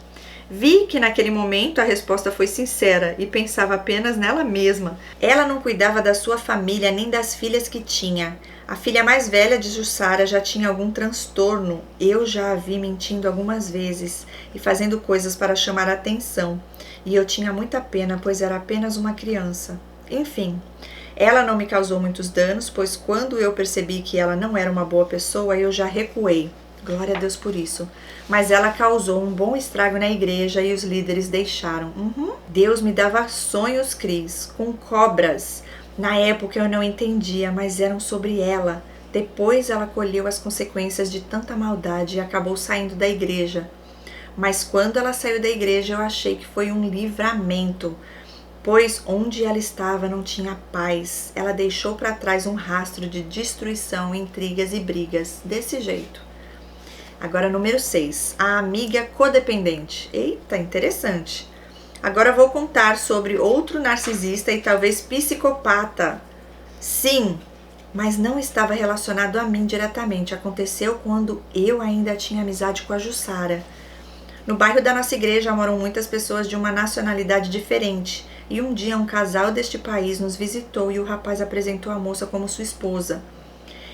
Vi que naquele momento a resposta foi sincera e pensava apenas nela mesma. Ela não cuidava da sua família nem das filhas que tinha. A filha mais velha de Jussara já tinha algum transtorno. Eu já a vi mentindo algumas vezes e fazendo coisas para chamar a atenção. E eu tinha muita pena, pois era apenas uma criança. Enfim, ela não me causou muitos danos, pois quando eu percebi que ela não era uma boa pessoa, eu já recuei. Glória a Deus por isso. Mas ela causou um bom estrago na igreja e os líderes deixaram. Deus me dava sonhos, Cris, com cobras. Na época eu não entendia, mas eram sobre ela. Depois ela colheu as consequências de tanta maldade e acabou saindo da igreja. Mas quando ela saiu da igreja, eu achei que foi um livramento, pois onde ela estava não tinha paz. Ela deixou para trás um rastro de destruição, intrigas e brigas. Desse jeito. Agora, número 6. A amiga codependente. Eita, interessante. Agora vou contar sobre outro narcisista e talvez psicopata. Sim, mas não estava relacionado a mim diretamente. Aconteceu quando eu ainda tinha amizade com a Jussara. No bairro da nossa igreja moram muitas pessoas de uma nacionalidade diferente. E um dia um casal deste país nos visitou e o rapaz apresentou a moça como sua esposa.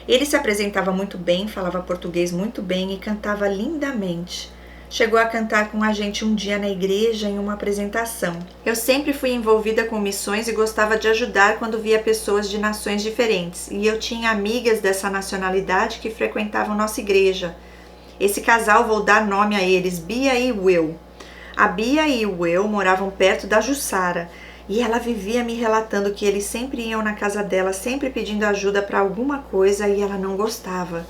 Ele se apresentava muito bem, falava português muito bem e cantava lindamente. Chegou a cantar com a gente um dia na igreja em uma apresentação. Eu sempre fui envolvida com missões e gostava de ajudar quando via pessoas de nações diferentes. E eu tinha amigas dessa nacionalidade que frequentavam nossa igreja. Esse casal, vou dar nome a eles, Bia e Will. A Bia e o Will moravam perto da Jussara. E ela vivia me relatando que eles sempre iam na casa dela, sempre pedindo ajuda para alguma coisa e ela não gostava.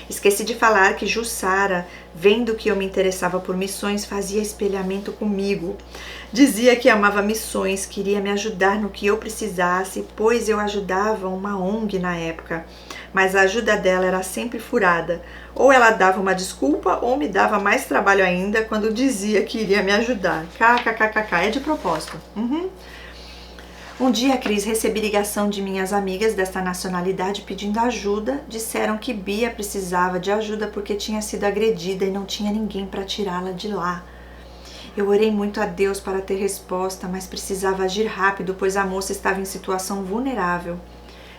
Esqueci de falar que Jussara, vendo que eu me interessava por missões, fazia espelhamento comigo. Dizia que amava missões, queria me ajudar no que eu precisasse, pois eu ajudava uma ONG na época. Mas a ajuda dela era sempre furada. Ou ela dava uma desculpa ou me dava mais trabalho ainda quando dizia que iria me ajudar. KKKKK, é de propósito. Um dia, Cris, recebi ligação de minhas amigas desta nacionalidade pedindo ajuda. Disseram que Bia precisava de ajuda porque tinha sido agredida e não tinha ninguém para tirá-la de lá. Eu orei muito a Deus para ter resposta, mas precisava agir rápido, pois a moça estava em situação vulnerável.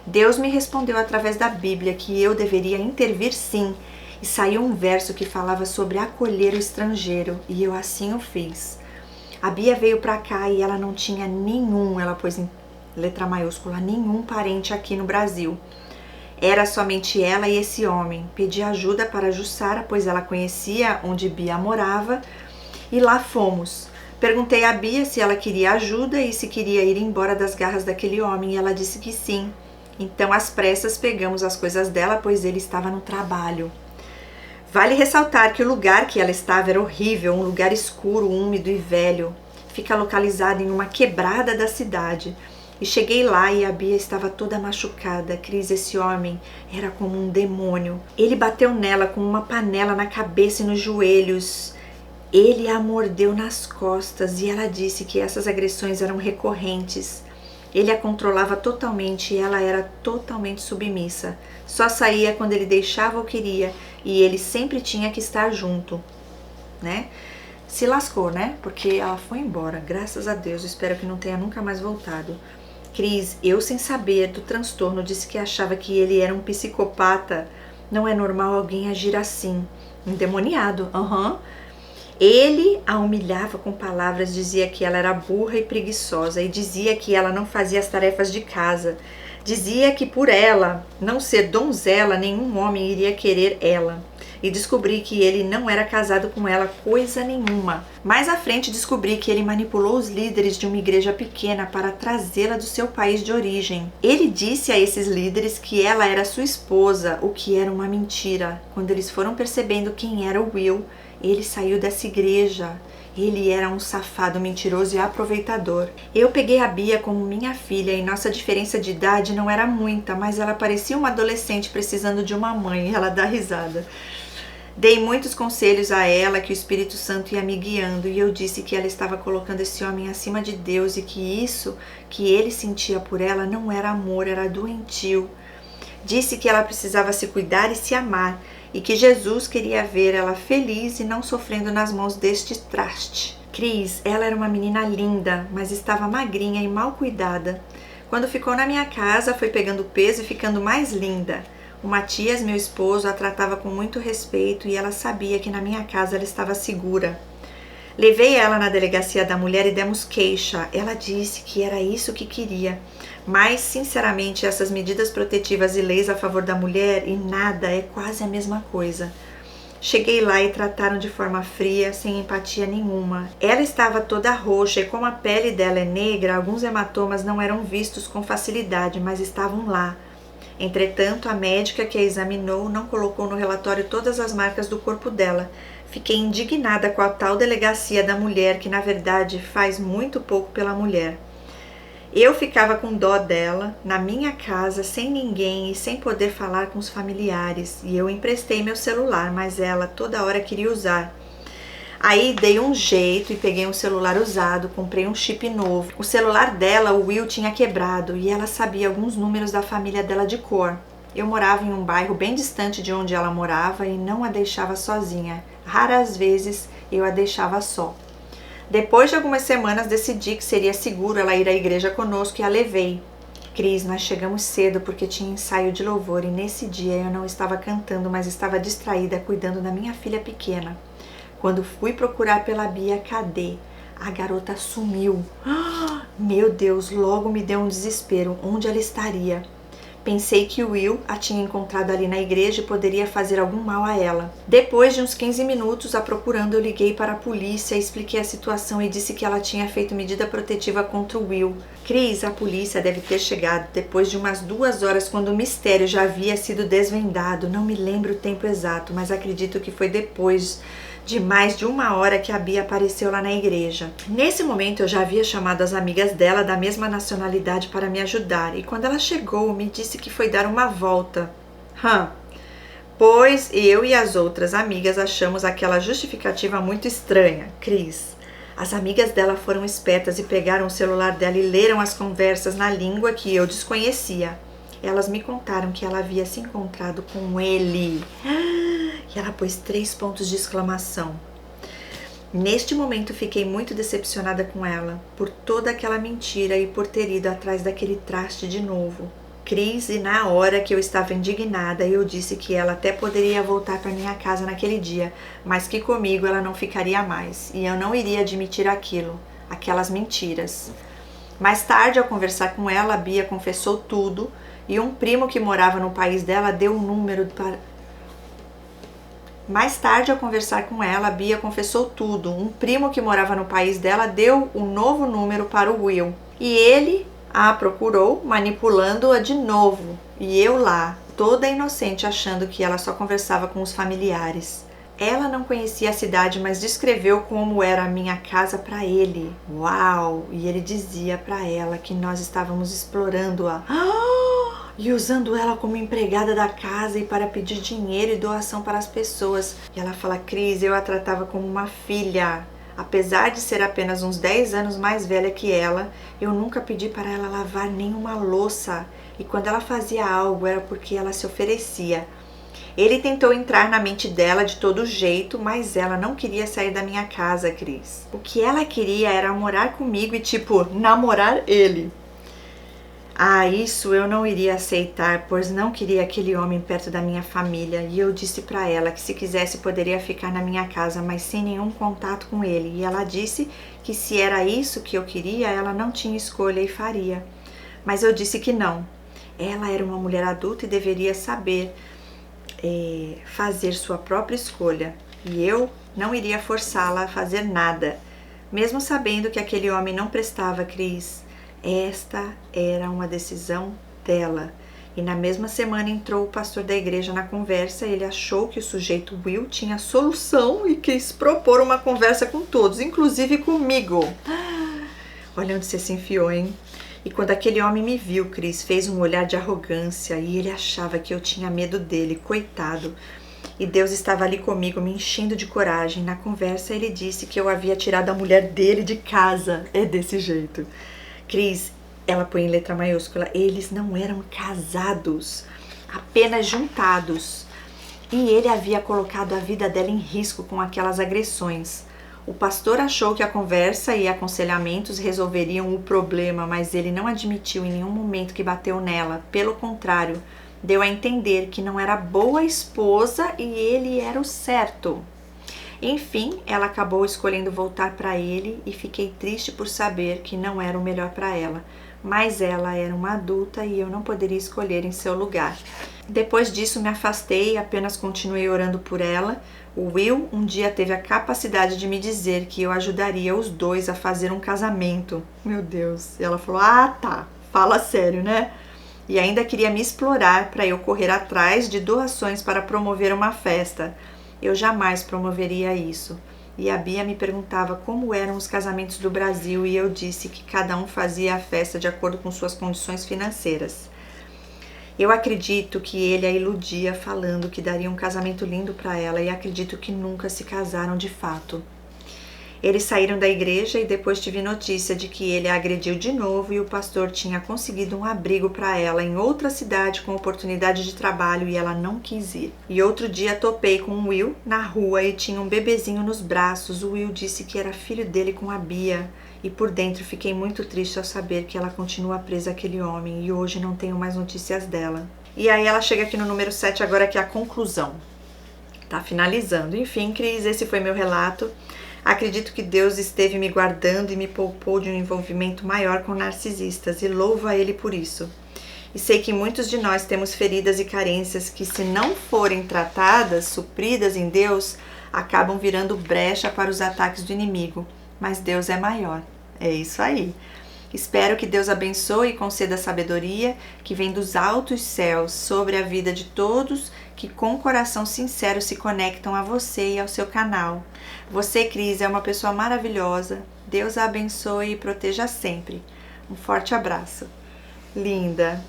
Deus me respondeu através da Bíblia que eu deveria intervir sim, e saiu um verso que falava sobre acolher o estrangeiro, e eu assim o fiz. A Bia veio pra cá e ela não tinha nenhum, ela pôs em letra maiúscula, nenhum parente aqui no Brasil. Era somente ela e esse homem. Pedi ajuda para Jussara, pois ela conhecia onde Bia morava, e lá fomos. Perguntei a Bia se ela queria ajuda e se queria ir embora das garras daquele homem, e ela disse que sim. Então, às pressas, pegamos as coisas dela, pois ele estava no trabalho. Vale ressaltar que o lugar que ela estava era horrível, um lugar escuro, úmido e velho. Fica localizado em uma quebrada da cidade. E cheguei lá e a Bia estava toda machucada. Cris, esse homem era como um demônio. Ele bateu nela com uma panela na cabeça e nos joelhos. Ele a mordeu nas costas e ela disse que essas agressões eram recorrentes. Ele a controlava totalmente e ela era totalmente submissa. Só saía quando ele deixava ou queria e ele sempre tinha que estar junto, né? Se lascou, né? Porque ela foi embora, graças a Deus. Espero que não tenha nunca mais voltado. Cris, eu sem saber do transtorno, disse que achava que ele era um psicopata. Não é normal alguém agir assim. Endemoniado, Ele a humilhava com palavras, dizia que ela era burra e preguiçosa e dizia que ela não fazia as tarefas de casa. Dizia que por ela não ser donzela, nenhum homem iria querer ela. E descobri que ele não era casado com ela coisa nenhuma. Mais à frente descobri que ele manipulou os líderes de uma igreja pequena para trazê-la do seu país de origem. Ele disse a esses líderes que ela era sua esposa, o que era uma mentira. Quando eles foram percebendo quem era o Will, ele saiu dessa igreja. Ele era um safado, mentiroso e aproveitador. Eu peguei a Bia como minha filha e nossa diferença de idade não era muita, mas ela parecia uma adolescente precisando de uma mãe e ela dá risada. Dei muitos conselhos a ela, que o Espírito Santo ia me guiando, e eu disse que ela estava colocando esse homem acima de Deus e que isso que ele sentia por ela não era amor, era doentio. Disse que ela precisava se cuidar e se amar, e que Jesus queria ver ela feliz e não sofrendo nas mãos deste traste. Cris, ela era uma menina linda, mas estava magrinha e mal cuidada. Quando ficou na minha casa, foi pegando peso e ficando mais linda. O Matias, meu esposo, a tratava com muito respeito e ela sabia que na minha casa ela estava segura. Levei ela na delegacia da mulher e demos queixa. Ela disse que era isso que queria. Mas, sinceramente, essas medidas protetivas e leis a favor da mulher e nada é quase a mesma coisa. Cheguei lá e trataram de forma fria, sem empatia nenhuma. Ela estava toda roxa e como a pele dela é negra, alguns hematomas não eram vistos com facilidade, mas estavam lá. Entretanto, a médica que a examinou não colocou no relatório todas as marcas do corpo dela. Fiquei indignada com a tal delegacia da mulher, que na verdade faz muito pouco pela mulher. Eu ficava com dó dela, na minha casa, sem ninguém e sem poder falar com os familiares. E eu emprestei meu celular, mas ela toda hora queria usar. Aí dei um jeito e peguei um celular usado, comprei um chip novo. O celular dela, o Will, tinha quebrado e ela sabia alguns números da família dela de cor. Eu morava em um bairro bem distante de onde ela morava e não a deixava sozinha. Raras vezes eu a deixava só. Depois de algumas semanas decidi que seria seguro ela ir à igreja conosco e a levei. Cris, nós chegamos cedo porque tinha ensaio de louvor e nesse dia eu não estava cantando, mas estava distraída cuidando da minha filha pequena. Quando fui procurar pela Bia, cadê? A garota sumiu. Meu Deus, logo me deu um desespero. Onde ela estaria? Pensei que o Will a tinha encontrado ali na igreja e poderia fazer algum mal a ela. Depois de uns 15 minutos a procurando, eu liguei para a polícia, expliquei a situação e disse que ela tinha feito medida protetiva contra o Will. Cris, a polícia deve ter chegado depois de umas 2 horas, quando o mistério já havia sido desvendado. Não me lembro o tempo exato, mas acredito que foi depois de mais de 1 hora que a Bia apareceu lá na igreja. Nesse momento eu já havia chamado as amigas dela da mesma nacionalidade para me ajudar e quando ela chegou me disse que foi dar uma volta. Pois eu e as outras amigas achamos aquela justificativa muito estranha, Cris. As amigas dela foram espertas e pegaram o celular dela e leram as conversas na língua que eu desconhecia. Elas me contaram que ela havia se encontrado com ele. E ela pôs 3 pontos de exclamação. Neste momento fiquei muito decepcionada com ela, por toda aquela mentira e por ter ido atrás daquele traste de novo. Cris, e na hora que eu estava indignada, eu disse que ela até poderia voltar para minha casa naquele dia, mas que comigo ela não ficaria mais, e eu não iria admitir aquilo, aquelas mentiras. Mais tarde, ao conversar com ela, a Bia confessou tudo, e um primo que morava no país dela deu um número para... Mais tarde, ao conversar com ela, a Bia confessou tudo. Um primo que morava no país dela deu um novo número para o Will, e ele a procurou, manipulando-a de novo, e eu lá, toda inocente, achando que ela só conversava com os familiares. Ela não conhecia a cidade, mas descreveu como era a minha casa para ele. Uau! E ele dizia para ela que nós estávamos explorando-a e usando ela como empregada da casa e para pedir dinheiro e doação para as pessoas. E ela fala: Cris, eu a tratava como uma filha. Apesar de ser apenas uns 10 anos mais velha que ela, eu nunca pedi para ela lavar nenhuma louça. E quando ela fazia algo, era porque ela se oferecia. Ele tentou entrar na mente dela de todo jeito, mas ela não queria sair da minha casa, Cris. O que ela queria era morar comigo e, namorar ele. Isso eu não iria aceitar, pois não queria aquele homem perto da minha família, e eu disse para ela que se quisesse poderia ficar na minha casa, mas sem nenhum contato com ele, e ela disse que se era isso que eu queria, ela não tinha escolha e faria. Mas eu disse que não. Ela era uma mulher adulta e deveria saber fazer sua própria escolha, e eu não iria forçá-la a fazer nada, mesmo sabendo que aquele homem não prestava, Cris. Esta era uma decisão dela. E na mesma semana entrou o pastor da igreja na conversa. Ele achou que o sujeito Will tinha solução e quis propor uma conversa com todos, inclusive comigo. Olha onde você se enfiou, hein? E quando aquele homem me viu, Cris, fez um olhar de arrogância e ele achava que eu tinha medo dele, coitado. E Deus estava ali comigo, me enchendo de coragem. Na conversa ele disse que eu havia tirado a mulher dele de casa. É desse jeito. Cris, ela põe em letra maiúscula, eles não eram casados, apenas juntados. E ele havia colocado a vida dela em risco com aquelas agressões. O pastor achou que a conversa e aconselhamentos resolveriam o problema, mas ele não admitiu em nenhum momento que bateu nela. Pelo contrário, deu a entender que não era boa esposa e ele era o certo. Enfim, ela acabou escolhendo voltar para ele e fiquei triste por saber que não era o melhor para ela, mas ela era uma adulta e eu não poderia escolher em seu lugar. Depois disso me afastei e apenas continuei orando por ela. O Will um dia teve a capacidade de me dizer que eu ajudaria os dois a fazer um casamento. Meu Deus, e ela falou: tá, fala sério, né? E ainda queria me explorar para eu correr atrás de doações para promover uma festa. Eu jamais promoveria isso. E a Bia me perguntava como eram os casamentos do Brasil e eu disse que cada um fazia a festa de acordo com suas condições financeiras. Eu acredito que ele a iludia falando que daria um casamento lindo para ela e acredito que nunca se casaram de fato. Eles saíram da igreja e depois tive notícia de que ele a agrediu de novo e o pastor tinha conseguido um abrigo para ela em outra cidade com oportunidade de trabalho e ela não quis ir. E outro dia topei com o Will na rua e tinha um bebezinho nos braços. O Will disse que era filho dele com a Bia e por dentro fiquei muito triste ao saber que ela continua presa àquele homem e hoje não tenho mais notícias dela. E aí ela chega aqui no número 7 agora, que é a conclusão. Tá finalizando. Enfim, Cris, esse foi meu relato. Acredito que Deus esteve me guardando e me poupou de um envolvimento maior com narcisistas e louvo a Ele por isso. E sei que muitos de nós temos feridas e carências que, se não forem tratadas, supridas em Deus, acabam virando brecha para os ataques do inimigo. Mas Deus é maior. É isso aí. Espero que Deus abençoe e conceda sabedoria que vem dos altos céus sobre a vida de todos que com coração sincero se conectam a você e ao seu canal. Você, Cris, é uma pessoa maravilhosa. Deus a abençoe e proteja sempre. Um forte abraço. Linda.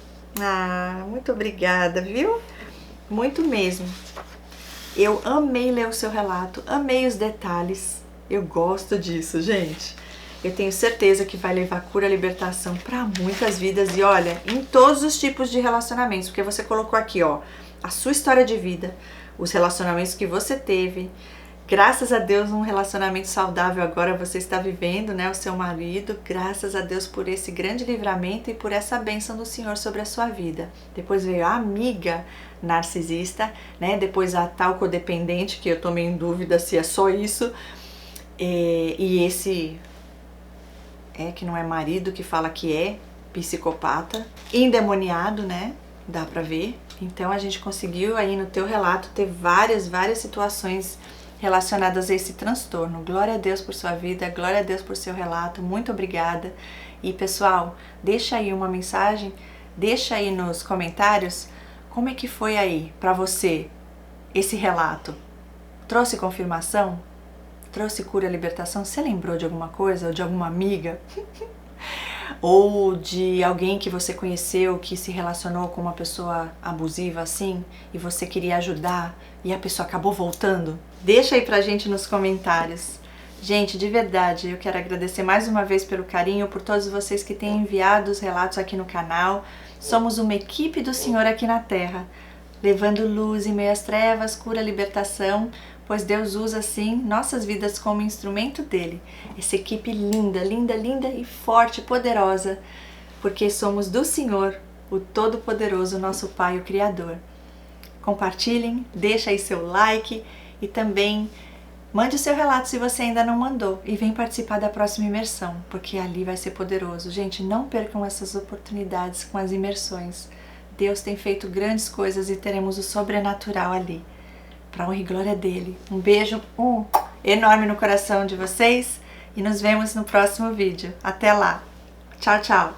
Muito obrigada, viu? Muito mesmo. Eu amei ler o seu relato, amei os detalhes. Eu gosto disso, gente. Eu tenho certeza que vai levar cura e libertação para muitas vidas e olha, em todos os tipos de relacionamentos, porque você colocou aqui, ó, a sua história de vida, os relacionamentos que você teve, Graças a Deus, um relacionamento saudável agora você está vivendo, né? O seu marido, graças a Deus por esse grande livramento e por essa bênção do Senhor sobre a sua vida. Depois veio a amiga narcisista, né? Depois a tal codependente, que eu tô meio em dúvida se é só isso. E esse que não é marido, que fala que é psicopata, endemoniado, né? Dá pra ver. Então a gente conseguiu aí no teu relato ter várias situações relacionadas a esse transtorno. Glória a Deus por sua vida, glória a Deus por seu relato, muito obrigada. E pessoal, deixa aí uma mensagem, deixa aí nos comentários como é que foi aí pra você esse relato. Trouxe confirmação? Trouxe cura e libertação? Você lembrou de alguma coisa ou de alguma amiga? Ou de alguém que você conheceu que se relacionou com uma pessoa abusiva assim e você queria ajudar e a pessoa acabou voltando? Deixa aí pra gente nos comentários. Gente, de verdade, eu quero agradecer mais uma vez pelo carinho, por todos vocês que têm enviado os relatos aqui no canal. Somos uma equipe do Senhor aqui na Terra, levando luz em meio às trevas, cura, libertação, pois Deus usa, sim, nossas vidas como instrumento dele. Essa equipe linda, linda, linda e forte, poderosa, porque somos do Senhor, o Todo-Poderoso, nosso Pai, o Criador. Compartilhem, deixa aí seu like e também mande o seu relato se você ainda não mandou e vem participar da próxima imersão, porque ali vai ser poderoso. Gente, não percam essas oportunidades com as imersões. Deus tem feito grandes coisas e teremos o sobrenatural ali, para honra e glória dele. Um beijo enorme no coração de vocês e nos vemos no próximo vídeo. Até lá. Tchau, tchau.